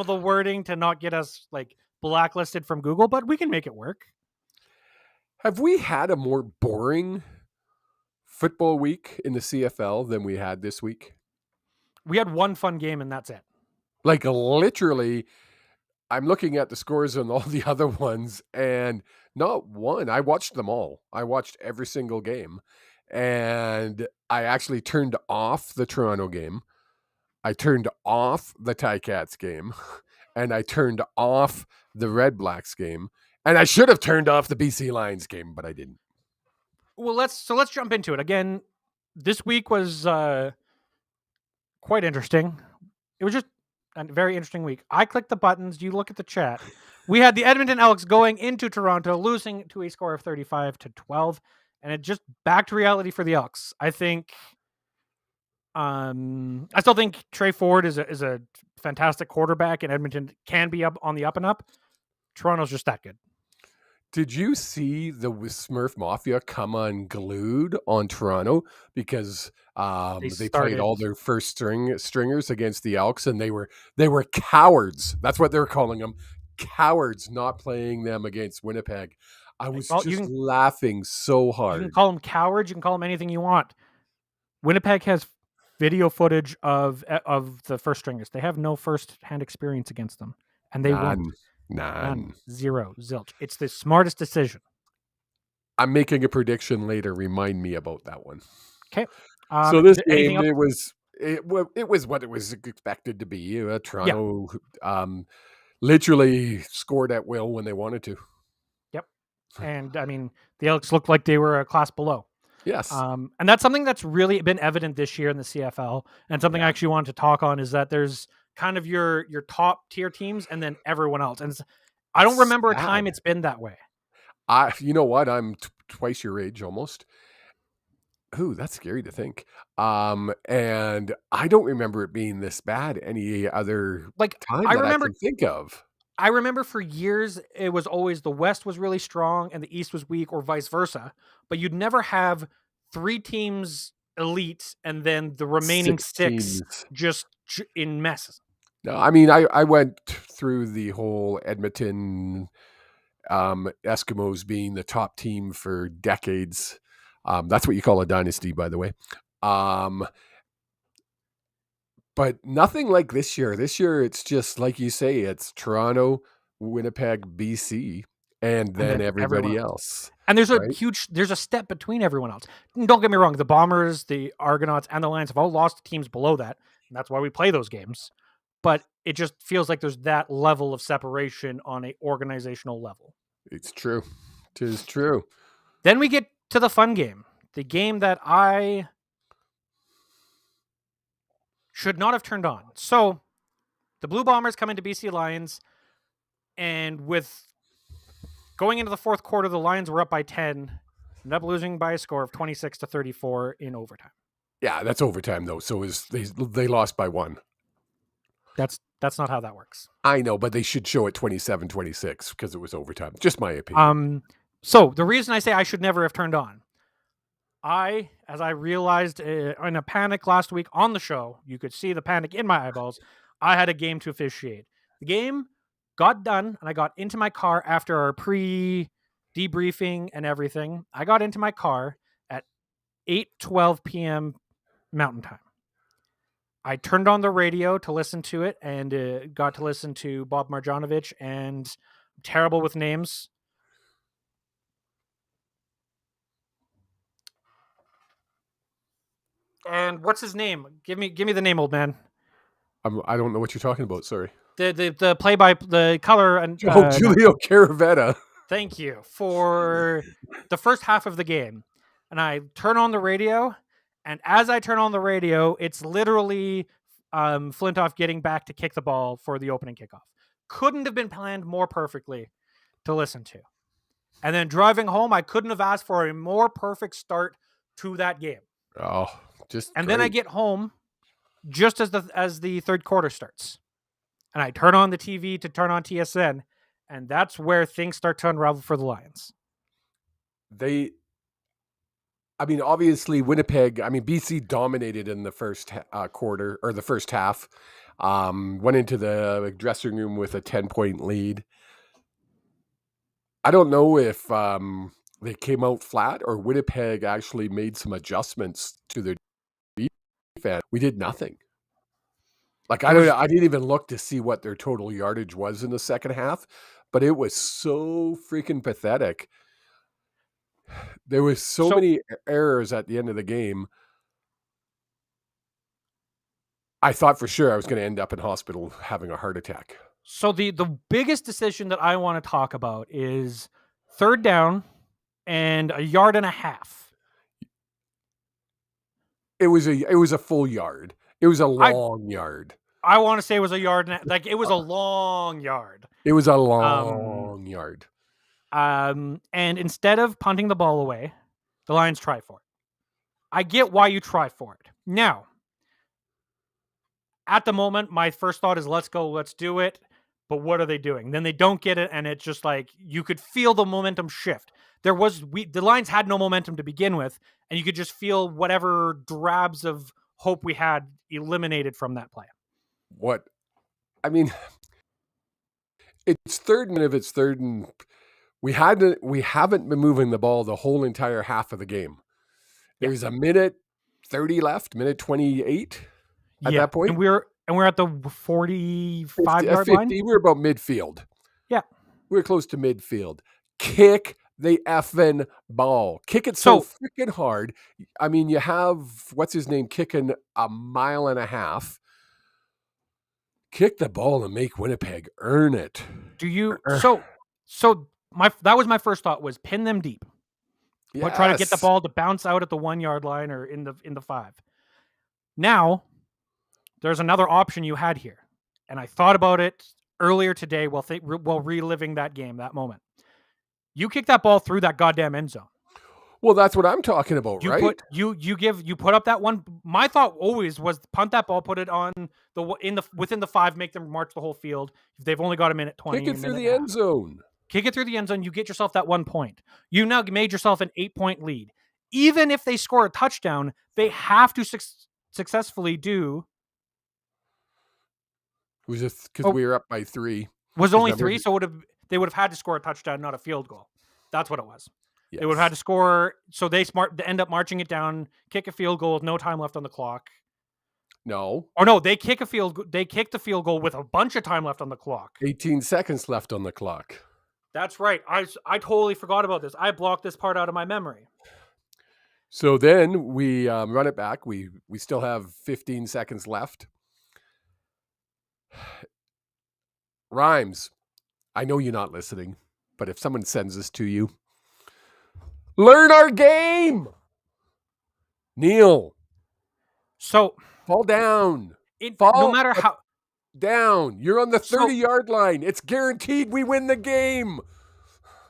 Speaker 1: wording to not get us blacklisted from Google, but we can make it work.
Speaker 2: Have we had a more boring football week in the CFL than we had this week?
Speaker 1: We had one fun game and that's it.
Speaker 2: Literally, I'm looking at the scores on all the other ones and not one. I watched them all. I watched every single game. And I actually turned off the Toronto game. I turned off the Ticats game. And I turned off the Red Blacks game. And I should have turned off the BC Lions game, but I didn't.
Speaker 1: Well, let's jump into it. Again, this week was quite interesting. It was just a very interesting week. I clicked the buttons. You look at the chat. We had the Edmonton Elks going into Toronto, losing to a score of 35-12, and it just back to reality for the Elks. I think, I still think Trey Ford is a fantastic quarterback, and Edmonton can be up on the up and up. Toronto's just that good.
Speaker 2: Did you see the Smurf Mafia come unglued on Toronto because they played all their first stringers against the Elks, and they were cowards. That's what they're calling them, cowards, not playing them against Winnipeg. I was laughing so hard.
Speaker 1: You can call them cowards. You can call them anything you want. Winnipeg has video footage of the first stringers. They have no first-hand experience against them, and they won't.
Speaker 2: None.
Speaker 1: Zero. Zilch. It's the smartest decision.
Speaker 2: I'm making a prediction later. Remind me about that one.
Speaker 1: Okay.
Speaker 2: So this game, it was what it was expected to be. Toronto literally scored at will when they wanted to.
Speaker 1: Yep. And I mean, the Elks looked like they were a class below.
Speaker 2: Yes.
Speaker 1: And that's something that's really been evident this year in the CFL. And something I actually wanted to talk on is that there's kind of your top tier teams and then everyone else. And I don't remember a time it's been that way.
Speaker 2: You know what? I'm twice your age almost. Ooh, that's scary to think. And I don't remember it being this bad any other time I can think of.
Speaker 1: I remember for years it was always the West was really strong and the East was weak, or vice versa. But you'd never have 3 teams elite and then the remaining 6 just in messes.
Speaker 2: No, I mean, I went through the whole Edmonton Eskimos being the top team for decades. That's what you call a dynasty, by the way. But nothing like this year. This year, it's just like you say, it's Toronto, Winnipeg, BC, and then everybody else.
Speaker 1: And there's there's a step between everyone else. Don't get me wrong. The Bombers, the Argonauts, and the Lions have all lost teams below that. And that's why we play those games. But it just feels like there's that level of separation on an organizational level.
Speaker 2: It's true. It is true.
Speaker 1: Then we get to the fun game. The game that I should not have turned on. So the Blue Bombers come into BC Lions, and with going into the fourth quarter, the Lions were up by 10, ended up losing by a score of 26-34 in overtime.
Speaker 2: Yeah, that's overtime though. So they lost by 1.
Speaker 1: That's not how that works.
Speaker 2: I know, but they should show it 27-26 because it was overtime. Just my opinion.
Speaker 1: So the reason I say I should never have turned on, as I realized in a panic last week on the show, you could see the panic in my eyeballs. I had a game to officiate. The game got done and I got into my car after our pre-debriefing and everything. I got into my car at 8:12 p.m. Mountain Time. I turned on the radio to listen to it and got to listen to Bob Marjanovic and I'm terrible with names. And what's his name? Give me the name, old man.
Speaker 2: I don't know what you're talking about. Sorry.
Speaker 1: The play by the color and
Speaker 2: Julio Caravetta.
Speaker 1: Thank you for the first half of the game. And I turn on the radio, and as I turn on the radio, it's literally Flintoff getting back to kick the ball for the opening kickoff. Couldn't have been planned more perfectly to listen to. And then driving home, I couldn't have asked for a more perfect start to that game.
Speaker 2: Oh,
Speaker 1: then I get home just as the third quarter starts. And I turn on the TV to turn on TSN, and that's where things start to unravel for the Lions.
Speaker 2: Obviously Winnipeg, BC dominated in the first quarter or the first half. Went into the dressing room with a 10-point lead. I don't know if they came out flat or Winnipeg actually made some adjustments to their defense. We did nothing. I didn't even look to see what their total yardage was in the second half, but it was so freaking pathetic. There was so many errors at the end of the game. I thought for sure I was going to end up in hospital having a heart attack.
Speaker 1: So the biggest decision that I want to talk about is third down and 1.5 yards.
Speaker 2: It was a full yard. It was a long yard.
Speaker 1: I want to say it was a yard. It was a long yard.
Speaker 2: It was a long yard.
Speaker 1: And instead of punting the ball away, the Lions try for it. I get why you try for it. Now, at the moment, my first thought is let's go, let's do it. But what are they doing? Then they don't get it, and it's just you could feel the momentum shift. The Lions had no momentum to begin with, and you could just feel whatever drabs of hope we had eliminated from that play.
Speaker 2: It's third, and if it's third and we haven't been moving the ball the whole entire half of the game. There's a minute 30 left, minute 28 at that point.
Speaker 1: And we're at the 45-yard line.
Speaker 2: We're about midfield.
Speaker 1: Yeah.
Speaker 2: We're close to midfield. Kick the effing ball. Kick it so freaking hard. You have, what's his name, kicking 1.5 miles. Kick the ball and make Winnipeg earn it.
Speaker 1: Do you? That was my first thought, was pin them deep.
Speaker 2: Yes.
Speaker 1: Try to get the ball to bounce out at the 1 yard line or in the 5. Now, there's another option you had here, and I thought about it earlier today while reliving that game, that moment. You kick that ball through that goddamn end zone.
Speaker 2: Well, that's what I'm talking about, right?
Speaker 1: You put up that one. My thought always was punt that ball, put it on within the 5, make them march the whole field. If they've only got a minute 20,
Speaker 2: kick it through the end zone.
Speaker 1: Kick it through the end zone. You get yourself that 1 point. You now made yourself an 8-point lead. Even if they score a touchdown, they have to successfully do.
Speaker 2: It was just because we were up by 3.
Speaker 1: Was only 3, so they would have had to score a touchdown, not a field goal. That's what it was. Yes. They would have had to score, so they end up marching it down, kick a field goal with no time left on the clock.
Speaker 2: No.
Speaker 1: Or no, they kick the field goal with a bunch of time left on the clock.
Speaker 2: 18 seconds left on the clock.
Speaker 1: That's right. I totally forgot about this. I blocked this part out of my memory.
Speaker 2: So then we run it back. We still have 15 seconds left. Rhymes, I know you're not listening, but if someone sends this to you, learn our game. Neil.
Speaker 1: So
Speaker 2: fall down.
Speaker 1: No matter how
Speaker 2: down. You're on the 30-yard line. It's guaranteed we win the game.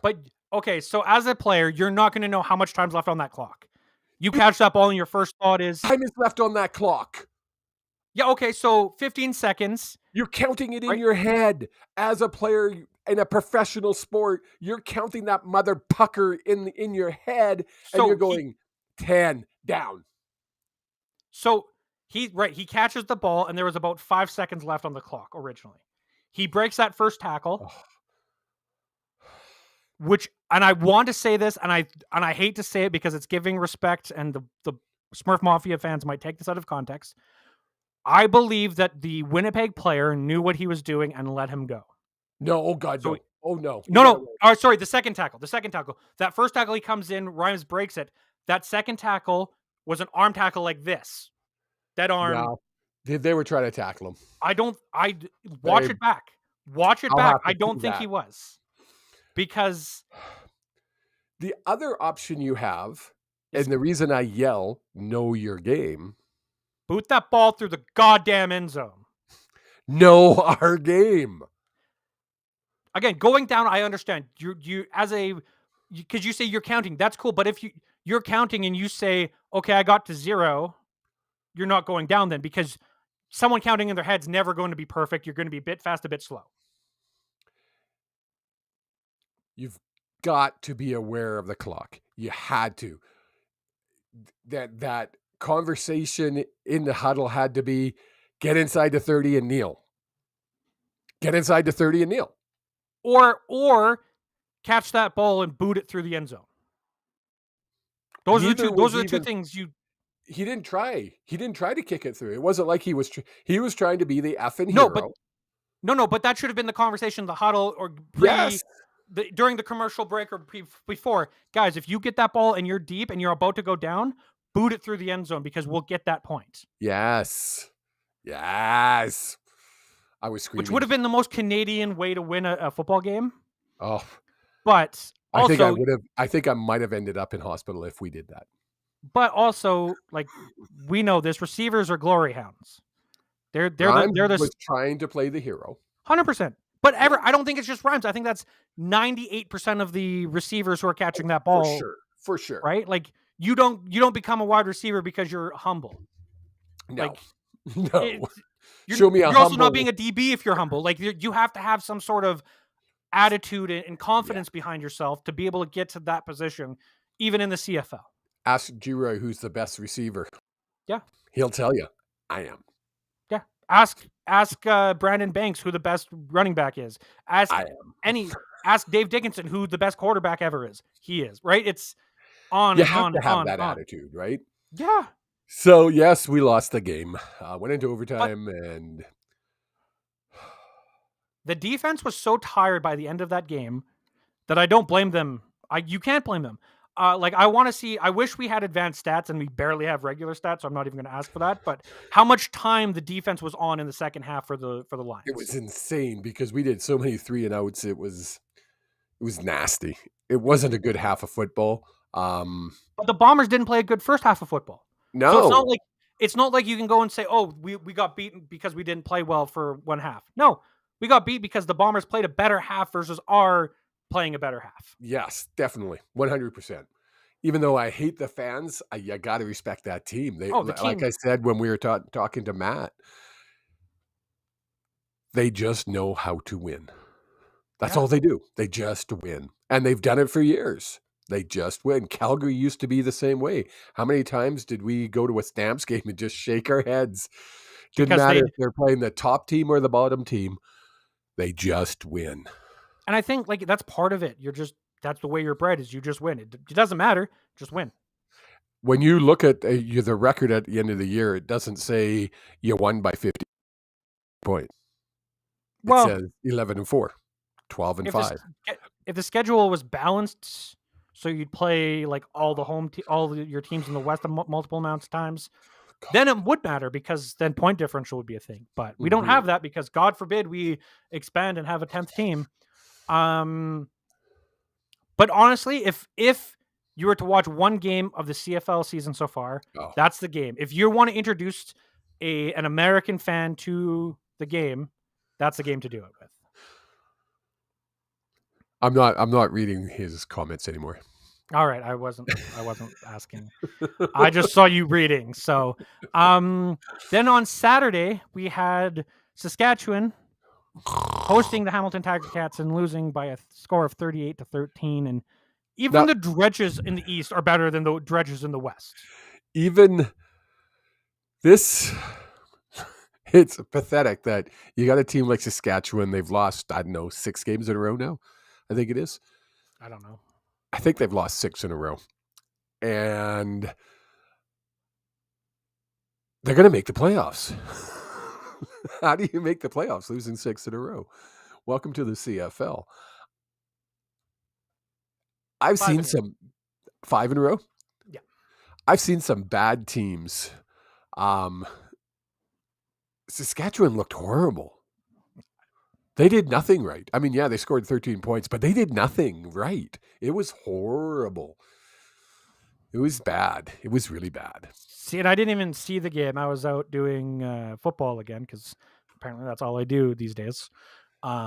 Speaker 1: But okay, so as a player, you're not going to know how much time's left on that clock. You catch that ball and your first thought is
Speaker 2: time is left on that clock.
Speaker 1: Yeah, okay, so 15 seconds.
Speaker 2: You're counting it in your head. As a player in a professional sport, you're counting that mother pucker in your head, and you're going 10 down.
Speaker 1: So he catches the ball, and there was about 5 seconds left on the clock originally. He breaks that first tackle, and I want to say this, and I hate to say it because it's giving respect, and the Smurf Mafia fans might take this out of context. I believe that the Winnipeg player knew what he was doing and let him go.
Speaker 2: No, oh God, no. Oh no.
Speaker 1: No. Oh, sorry, the second tackle. That first tackle, he comes in, Rhymes breaks it. That second tackle was an arm tackle like this. That arm.
Speaker 2: No. They were trying to tackle him.
Speaker 1: Watch it back. Watch it back. I don't think he was. Because
Speaker 2: the other option you have, and the reason I yell, know your game.
Speaker 1: Boot that ball through the goddamn end zone.
Speaker 2: Know our game.
Speaker 1: Again, going down, I understand. Because you say you're counting, that's cool. But if you're counting and you say, okay, I got to 0, you're not going down then, because someone counting in their head's never going to be perfect. You're going to be a bit fast, a bit slow.
Speaker 2: You've got to be aware of the clock. You had to. That conversation in the huddle had to be, get inside the 30 and kneel. Get inside the 30 and kneel.
Speaker 1: Or catch that ball and boot it through the end zone. Those are the two things you.
Speaker 2: He didn't try. He didn't try to kick it through. It wasn't like he was trying to be the effing hero.
Speaker 1: But that should have been the conversation, the huddle, or during the commercial break or before. Guys, if you get that ball and you're deep and you're about to go down, boot it through the end zone because we'll get that point.
Speaker 2: Yes. I was screaming.
Speaker 1: Which would have been the most Canadian way to win a football game.
Speaker 2: Oh.
Speaker 1: But also,
Speaker 2: I think I might have ended up in hospital if we did that.
Speaker 1: But also, like, we know this, receivers are glory hounds. They're
Speaker 2: trying to play the hero.
Speaker 1: 100%. But I don't think it's just Rhymes. I think that's 98% of the receivers who are catching that ball.
Speaker 2: For sure.
Speaker 1: Right? Like, you don't become a wide receiver because you're humble.
Speaker 2: No.
Speaker 1: No.
Speaker 2: Show me
Speaker 1: you're also not being a DB if you're humble. Like, you have to have some sort of attitude and confidence behind yourself to be able to get to that position, even in the CFL.
Speaker 2: Ask Giroux who's the best receiver.
Speaker 1: Yeah.
Speaker 2: He'll tell you. I am.
Speaker 1: Yeah. Ask Brandon Banks who the best running back is. Ask Dave Dickinson who the best quarterback ever is. He is, right? It's on
Speaker 2: you
Speaker 1: and
Speaker 2: have
Speaker 1: on
Speaker 2: to
Speaker 1: and
Speaker 2: have
Speaker 1: on.
Speaker 2: that attitude, right?
Speaker 1: Yeah.
Speaker 2: So, yes, we lost the game. Went into overtime and
Speaker 1: the defense was so tired by the end of that game that I don't blame them. You can't blame them. I wish we had advanced stats, and we barely have regular stats, so I'm not even going to ask for that. But how much time the defense was on in the second half for the Lions?
Speaker 2: It was insane because we did so many 3-and-outs. It was nasty. It wasn't a good half of football.
Speaker 1: But the Bombers didn't play a good first half of football.
Speaker 2: No,
Speaker 1: so it's not like you can go and say, "Oh, we got beaten because we didn't play well for one half." No, we got beat because the Bombers played a better half versus our playing a better half.
Speaker 2: Yes, definitely. 100%. Even though I hate the fans, you got to respect that team. The team. Like I said when we were talking to Matt, they just know how to win. That's all they do. They just win. And they've done it for years. They just win. Calgary used to be the same way. How many times did we go to a Stamps game and just shake our heads? Didn't matter if they're playing the top team or the bottom team. They just win.
Speaker 1: And I think that's part of it. That's the way you're bred is you just win. It doesn't matter. Just win.
Speaker 2: When you look at the record at the end of the year, it doesn't say you won by 50 points. It says 11-4, 12-5.
Speaker 1: If the schedule was balanced, so you'd play like all your teams in the West multiple amounts of times, then it would matter because then point differential would be a thing. But we don't have that because God forbid we expand and have a 10th team. But honestly, if you were to watch one game of the CFL season so far, that's the game. If you want to introduce an American fan to the game, that's the game to do it with.
Speaker 2: I'm not reading his comments anymore.
Speaker 1: All right, I wasn't asking. I just saw you reading. So, then on Saturday we had Saskatchewan hosting the Hamilton Tiger Cats and losing by a score of 38-13. And even the Dredges in the East are better than the Dredges in the West.
Speaker 2: Even this, It's pathetic that you got a team like Saskatchewan. They've lost, I don't know, 6 games in a row now. I think it is.
Speaker 1: I don't know.
Speaker 2: I think they've lost 6 in a row. And they're going to make the playoffs. How do you make the playoffs losing 6 in a row? Welcome to the CFL. I've seen some 5 in a row.
Speaker 1: Yeah.
Speaker 2: I've seen some bad teams. Saskatchewan looked horrible. They did nothing right. I mean, yeah, they scored 13 points, but they did nothing right. It was horrible. It was bad. It was really bad.
Speaker 1: See, and I didn't even see the game. I was out doing football again because apparently that's all I do these days. But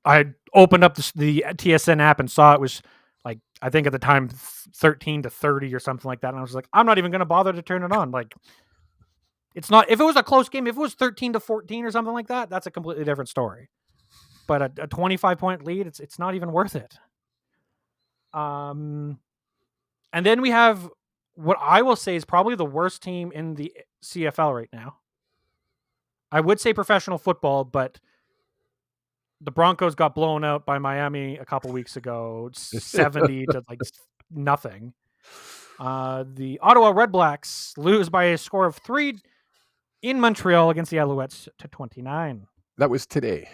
Speaker 1: I opened up the TSN app and saw it was like, I think at the time 13-30 or something like that. And I was like, I'm not even going to bother to turn it on. Like, it's not, if it was a close game, if it was 13-14 or something like that, that's a completely different story. But a 25-point lead, it's not even worth it. And then we have what I will say is probably the worst team in the CFL right now. I would say professional football, but the Broncos got blown out by Miami a couple weeks ago, 70 to like nothing. The Ottawa Red Blacks lose by a score of 3 in Montreal against the Alouettes to 29.
Speaker 2: That was today.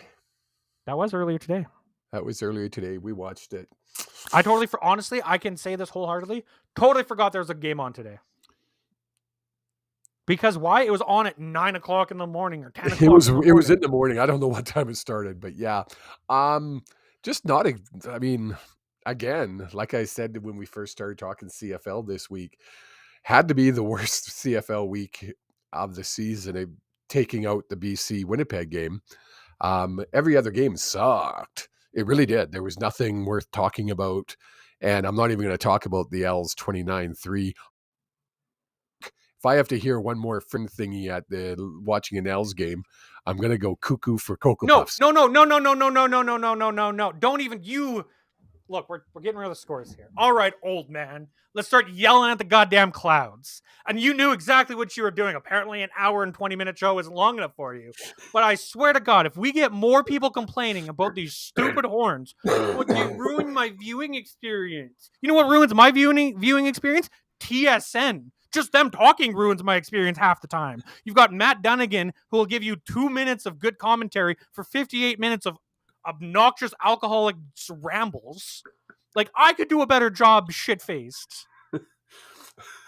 Speaker 1: That was earlier today.
Speaker 2: We watched it.
Speaker 1: I totally, honestly, I can say this wholeheartedly, totally forgot there was a game on today. Because why? It was on at 9 o'clock in the morning or 10 o'clock.
Speaker 2: It was in the morning. I don't know what time it started, but yeah. Just not, I mean, again, like I said when we first started talking CFL this week, had to be the worst CFL week of the season, taking out the BC Winnipeg game. Every other game sucked. It really did. There was nothing worth talking about. And I'm not even going to talk about the L's 29-3. If I have to hear one more friend thingy at watching an L's game, I'm going to go cuckoo for Cocoa Puffs.
Speaker 1: No. Don't even you. Look, we're getting rid of the scores here. All right, old man. Let's start yelling at the goddamn clouds. And you knew exactly what you were doing. Apparently an hour and 20-minute show isn't long enough for you. But I swear to God, if we get more people complaining about these stupid horns, it ruined my viewing experience. You know what ruins my viewing experience? TSN. Just them talking ruins my experience half the time. You've got Matt Dunnigan, who will give you 2 minutes of good commentary for 58 minutes of obnoxious alcoholic rambles. Like, I could do a better job shit-faced.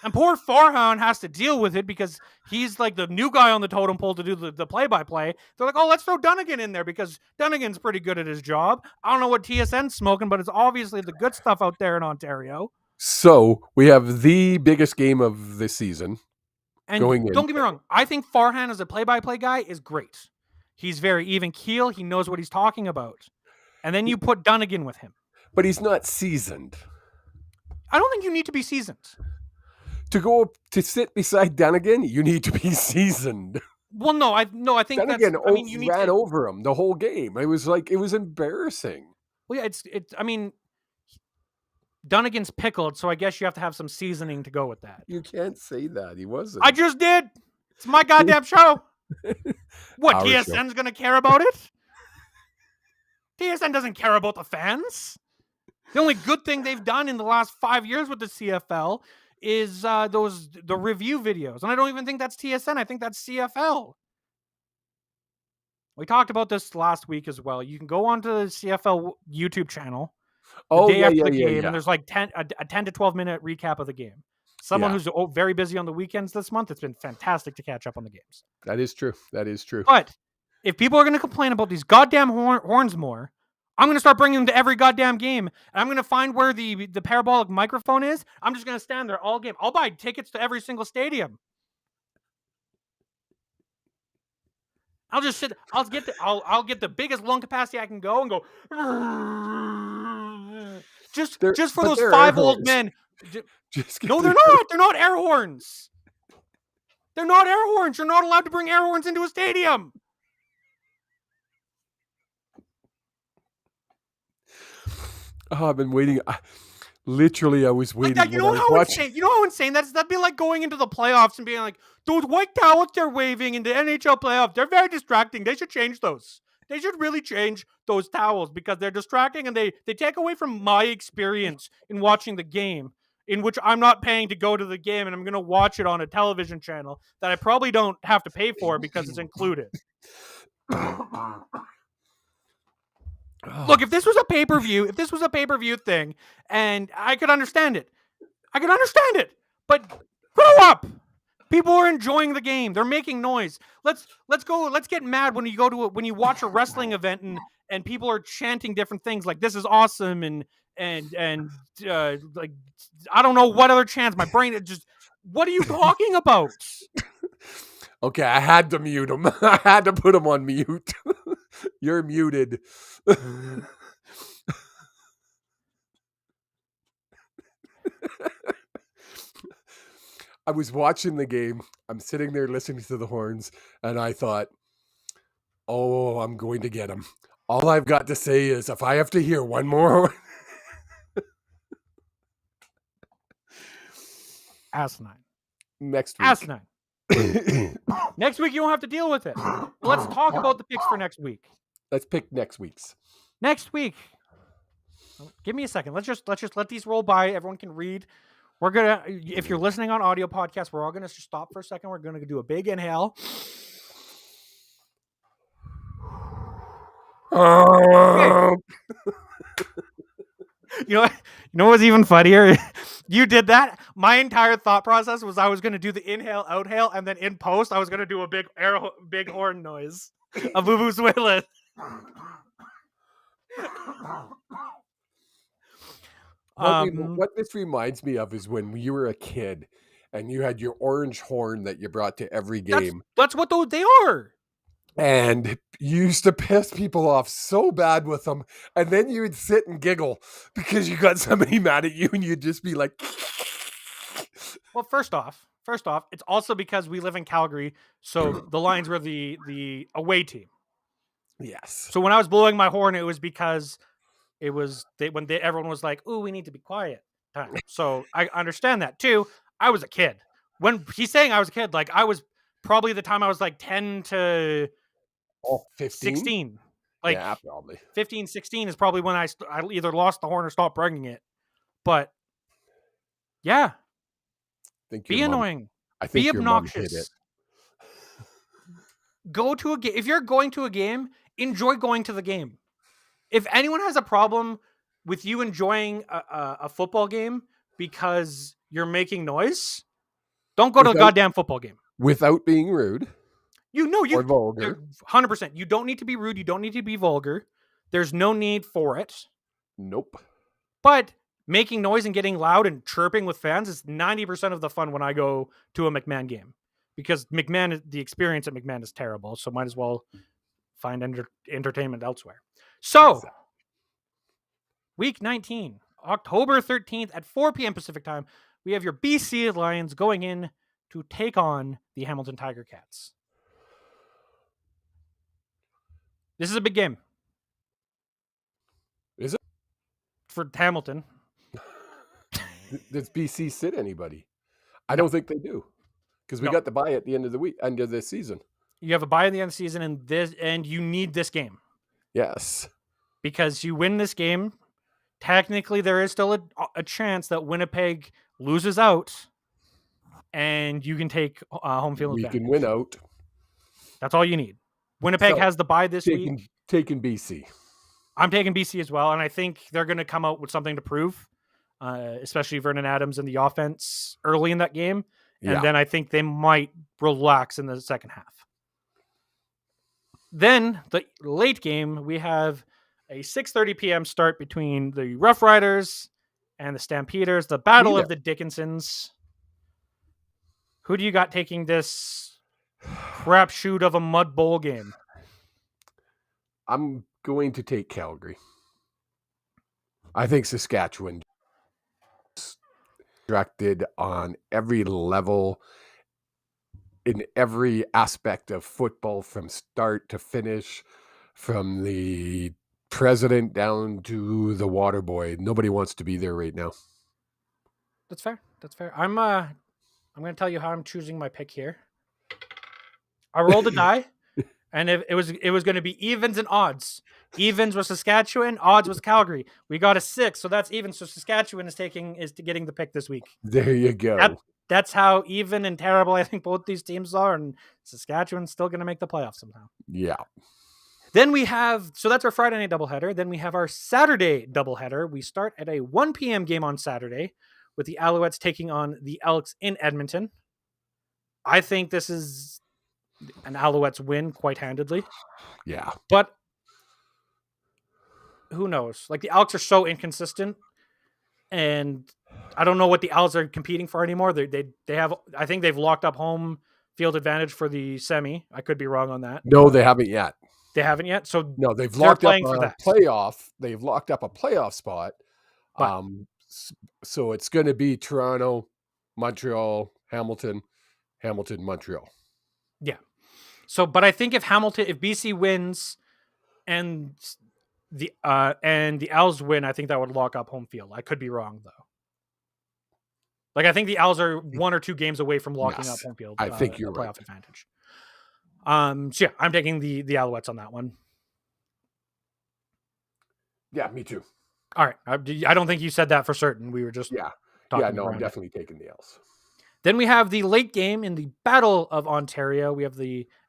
Speaker 1: And poor Farhan has to deal with it because he's like the new guy on the totem pole to do the play-by-play. They're like, oh, let's throw Dunnigan in there because Dunnigan's pretty good at his job. I don't know what TSN's smoking, but it's obviously the good stuff out there in Ontario.
Speaker 2: So we have the biggest game of the season.
Speaker 1: And don't get me wrong, I think Farhan as a play-by-play guy is great. He's very even keel. He knows what he's talking about. And then you put Dunnigan with him.
Speaker 2: But he's not seasoned.
Speaker 1: I don't think you need to be seasoned.
Speaker 2: To sit beside Dunnigan, you need to be seasoned.
Speaker 1: Well, no, I think
Speaker 2: Dunnigan
Speaker 1: you
Speaker 2: ran over him the whole game. It was embarrassing.
Speaker 1: Well, yeah, I mean, Dunnigan's pickled, so I guess you have to have some seasoning to go with that.
Speaker 2: You can't say that. He wasn't.
Speaker 1: I just did. It's my goddamn show. What,
Speaker 2: Our
Speaker 1: TSN's going to care about it? TSN doesn't care about the fans. The only good thing they've done in the last 5 years with the CFL is the review videos. And I don't even think that's TSN. I think that's CFL. We talked about this last week as well. You can go onto the CFL YouTube channel the day after the game, and there's like a 10 to 12 minute recap of the game. Someone who's very busy on the weekends this month, it's been fantastic to catch up on the games.
Speaker 2: That is true.
Speaker 1: But if people are going to complain about these goddamn horns more, I'm going to start bringing them to every goddamn game. And I'm going to find where the parabolic microphone is. I'm just going to stand there all game. I'll buy tickets to every single stadium. I'll just sit. I'll get the biggest lung capacity I can go and go. Just for those 5 old men. No, they're not. They're not air horns. They're not air horns. You're not allowed to bring air horns into a stadium.
Speaker 2: Oh, I've been waiting. Literally, I was
Speaker 1: Like
Speaker 2: waiting.
Speaker 1: that, you know
Speaker 2: when I was
Speaker 1: how
Speaker 2: watching.
Speaker 1: insane? You know how insane that is? That'd be like going into the playoffs and being like, those white towels they're waving in the NHL playoffs, they're very distracting. They should change those. They should really change those towels because they're distracting and they take away from my experience in watching the game, in which I'm not paying to go to the game and I'm going to watch it on a television channel that I probably don't have to pay for because it's included. Look, if this was a pay-per-view thing, and I could understand it. But grow up. People are enjoying the game. They're making noise. Let's get mad when you watch a wrestling event and people are chanting different things like "this is awesome" and like I don't know what other chants. My brain just what are you talking about?
Speaker 2: Okay, I had to mute him. I had to put him on mute. You're muted. I was watching the game. I'm sitting there listening to the horns, and I thought, oh, I'm going to get him. All I've got to say is if I have to hear one more.
Speaker 1: Asinine.
Speaker 2: Next week.
Speaker 1: Asinine. Next week you don't have to deal with it. Let's talk about the picks for next week.
Speaker 2: Let's pick next week's.
Speaker 1: Next week. Give me a second. Let's just let these roll by. Everyone can read. We're gonna, if you're listening on audio podcast, we're all gonna stop for a second. We're gonna do a big inhale. You know what's even funnier? You did that. My entire thought process was I was gonna do the inhale, outhale, and then in post I was gonna do a big horn noise. A vuvuzela.
Speaker 2: What this reminds me of is when you were a kid and you had your orange horn that you brought to every game.
Speaker 1: That's what they are.
Speaker 2: And you used to piss people off so bad with them. And then you would sit and giggle because you got somebody mad at you and you'd just be like.
Speaker 1: Well, first off, it's also because we live in Calgary. So the Lions were the away team.
Speaker 2: Yes.
Speaker 1: So when I was blowing my horn, it was because it was everyone was like, "Ooh, we need to be quiet." Time. So I understand that too. I was a kid. When he's saying I was a kid, like I was probably the time I was like 10 to
Speaker 2: 15?
Speaker 1: 16. Like
Speaker 2: yeah, probably.
Speaker 1: 15, 16 is probably when I either lost the horn or stopped bringing it. But yeah. Be annoying. Be obnoxious. Go to a game. If you're going to a game, enjoy going to the game. If anyone has a problem with you enjoying a football game because you're making noise, don't go to a goddamn football game.
Speaker 2: Without being rude.
Speaker 1: Or
Speaker 2: vulgar.
Speaker 1: 100%. You don't need to be rude. You don't need to be vulgar. There's no need for it.
Speaker 2: Nope.
Speaker 1: But making noise and getting loud and chirping with fans is 90% of the fun when I go to a McMahon game. Because the experience at McMahon is terrible. So might as well find entertainment elsewhere. So, week 19, October 13th at 4 p.m. Pacific time, we have your BC Lions going in to take on the Hamilton Tiger Cats. This is a big game.
Speaker 2: Is it?
Speaker 1: For Hamilton.
Speaker 2: Does BC sit anybody? I don't think they do. Because we got the bye at the end of the week, end of the season.
Speaker 1: You have a bye at the end of the season, and you need this game.
Speaker 2: Yes.
Speaker 1: Because you win this game, technically there is still a chance that Winnipeg loses out, and you can take home field advantage.
Speaker 2: We can win out.
Speaker 1: That's all you need. Winnipeg has the bye this week.
Speaker 2: Taking BC.
Speaker 1: I'm taking BC as well, and I think they're going to come out with something to prove, especially Vernon Adams in the offense early in that game. And then I think they might relax in the second half. Then, the late game, we have a 6:30 p.m. start between the Rough Riders and the Stampeders, the Battle of the Dickinsons. Who do you got taking this crapshoot of a mud bowl game?
Speaker 2: I'm going to take Calgary. I think Saskatchewan distracted on every level, in every aspect of football, from start to finish, from the president down to the water boy. Nobody wants to be there right now.
Speaker 1: That's fair. I'm going to tell you how I'm choosing my pick here. I rolled a die, and it was going to be evens and odds. Evens was Saskatchewan, odds was Calgary. We got a 6, so that's even. So Saskatchewan is getting the pick this week.
Speaker 2: There you go.
Speaker 1: That's how even and terrible I think both these teams are, and Saskatchewan's still going to make the playoffs somehow.
Speaker 2: Yeah.
Speaker 1: Then we have, so that's our Friday night doubleheader. Then we have our Saturday doubleheader. We start at a 1 p.m. game on Saturday with the Alouettes taking on the Elks in Edmonton. I think this is an Alouettes win quite handedly.
Speaker 2: Yeah.
Speaker 1: But who knows? Like, the Elks are so inconsistent, and I don't know what the Owls are competing for anymore. They have, I think they've locked up home field advantage for the semi. I could be wrong on that.
Speaker 2: No, they haven't yet.
Speaker 1: They haven't yet. So
Speaker 2: no, they've locked up
Speaker 1: a
Speaker 2: playoff. They've locked up a playoff spot. But, so it's going to be Toronto, Montreal, Hamilton, Montreal.
Speaker 1: Yeah. So, but I think if BC wins and the Owls win, I think that would lock up home field. I could be wrong though. Like, I think the Owls are 1 or 2 games away from locking up home field.
Speaker 2: I think you're
Speaker 1: playoff
Speaker 2: right.
Speaker 1: Advantage. So yeah, I'm taking the Alouettes on that one.
Speaker 2: Yeah, me too.
Speaker 1: All right. I don't think you said that for certain. We were just
Speaker 2: talking. No, I'm definitely taking the Owls.
Speaker 1: Then we have the late game in the Battle of Ontario. We have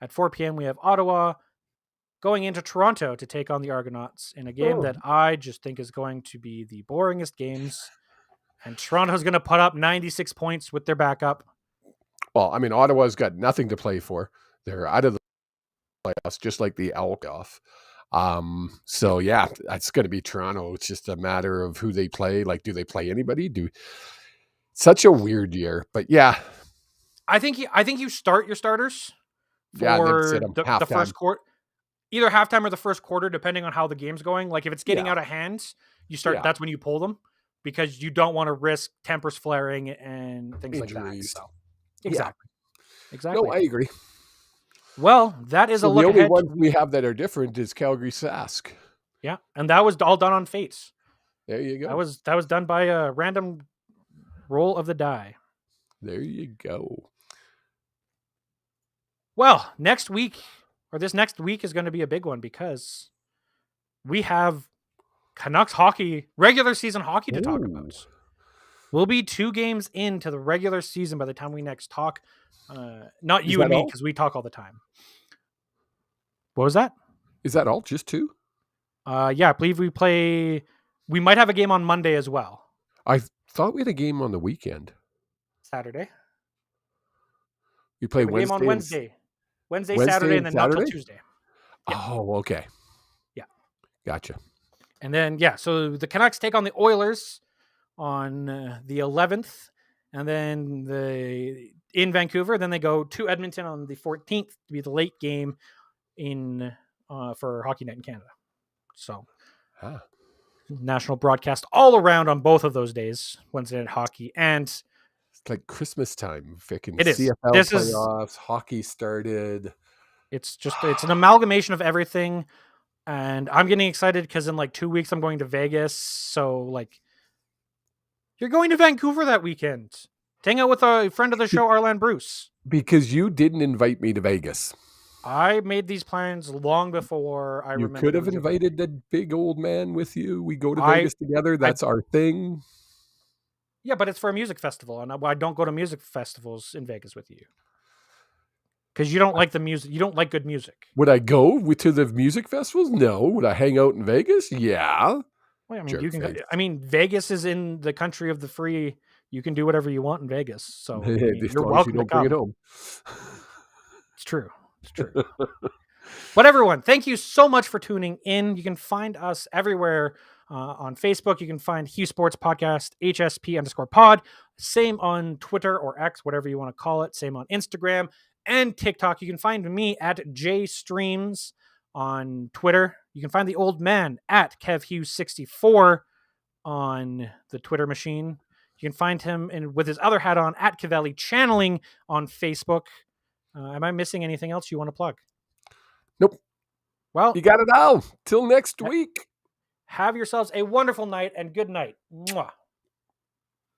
Speaker 1: at 4 p.m. we have Ottawa going into Toronto to take on the Argonauts in a game that I just think is going to be the boringest games. And Toronto's going to put up 96 points with their backup.
Speaker 2: Well, I mean, Ottawa's got nothing to play for. They're out of the playoffs, just like the Elk off. So yeah, that's going to be Toronto. It's just a matter of who they play. Like, do they play anybody? Such a weird year, but yeah.
Speaker 1: I think you start your starters for the first quarter, either halftime or the first quarter, depending on how the game's going. Like, if it's getting out of hand, you start. That's when you pull them, because you don't want to risk tempers flaring and things
Speaker 2: Injuries.
Speaker 1: like that. So, exactly.
Speaker 2: No, I agree.
Speaker 1: Well, that is a look ahead.
Speaker 2: The only ones we have that are different is Calgary Sask.
Speaker 1: Yeah, and that was all done on Fates.
Speaker 2: There you go.
Speaker 1: That was done by a random roll of the die.
Speaker 2: There you go.
Speaker 1: Well, this next week is going to be a big one, because we have Canucks hockey, regular season hockey to talk about. We'll be 2 games into the regular season by the time we next talk. Not you and me, because we talk all the time. What was that?
Speaker 2: Is that all? Just 2?
Speaker 1: Yeah, I believe we might have a game on Monday as well.
Speaker 2: I thought we had a game on the weekend.
Speaker 1: Saturday.
Speaker 2: We play Wednesday.
Speaker 1: Game on Wednesday, Saturday, and then not till Tuesday.
Speaker 2: Yeah. Oh, okay.
Speaker 1: Yeah.
Speaker 2: Gotcha.
Speaker 1: And then, so the Canucks take on the Oilers on the 11th, and then in Vancouver. Then they go to Edmonton on the 14th to be the late game for Hockey Night in Canada. So, national broadcast all around on both of those days, Wednesday night hockey, and
Speaker 2: it's like Christmas time.
Speaker 1: It is.
Speaker 2: CFL playoffs, hockey started.
Speaker 1: It's an amalgamation of everything, and I'm getting excited because in like 2 weeks I'm going to Vegas. So, like, you're going to Vancouver that weekend. Hang out with a friend of the show, Arlan Bruce.
Speaker 2: Because you didn't invite me to Vegas.
Speaker 1: I made these plans long before I remember.
Speaker 2: You could have invited the big old man with you. We go to Vegas together. That's our thing.
Speaker 1: Yeah, but it's for a music festival, and I don't go to music festivals in Vegas with you. Because you don't like the music. You don't like good music.
Speaker 2: Would I go to the music festivals? No. Would I hang out in Vegas? Yeah.
Speaker 1: Well, I mean, Vegas is in the country of the free. You can do whatever you want in Vegas. So you're welcome to come. Bring it home. It's true. But everyone, thank you so much for tuning in. You can find us everywhere on Facebook. You can find Hughes Sports Podcast, HSP_pod. Same on Twitter or X, whatever you want to call it. Same on Instagram and TikTok. You can find me at JStreams on Twitter. You can find the old man at KevHughes64 on the Twitter machine. You can find him with his other hat on at Cavelli Channeling on Facebook. Am I missing anything else you want to plug?
Speaker 2: Nope.
Speaker 1: Well,
Speaker 2: you got it all. Till next week.
Speaker 1: Have yourselves a wonderful night and good night. Mwah.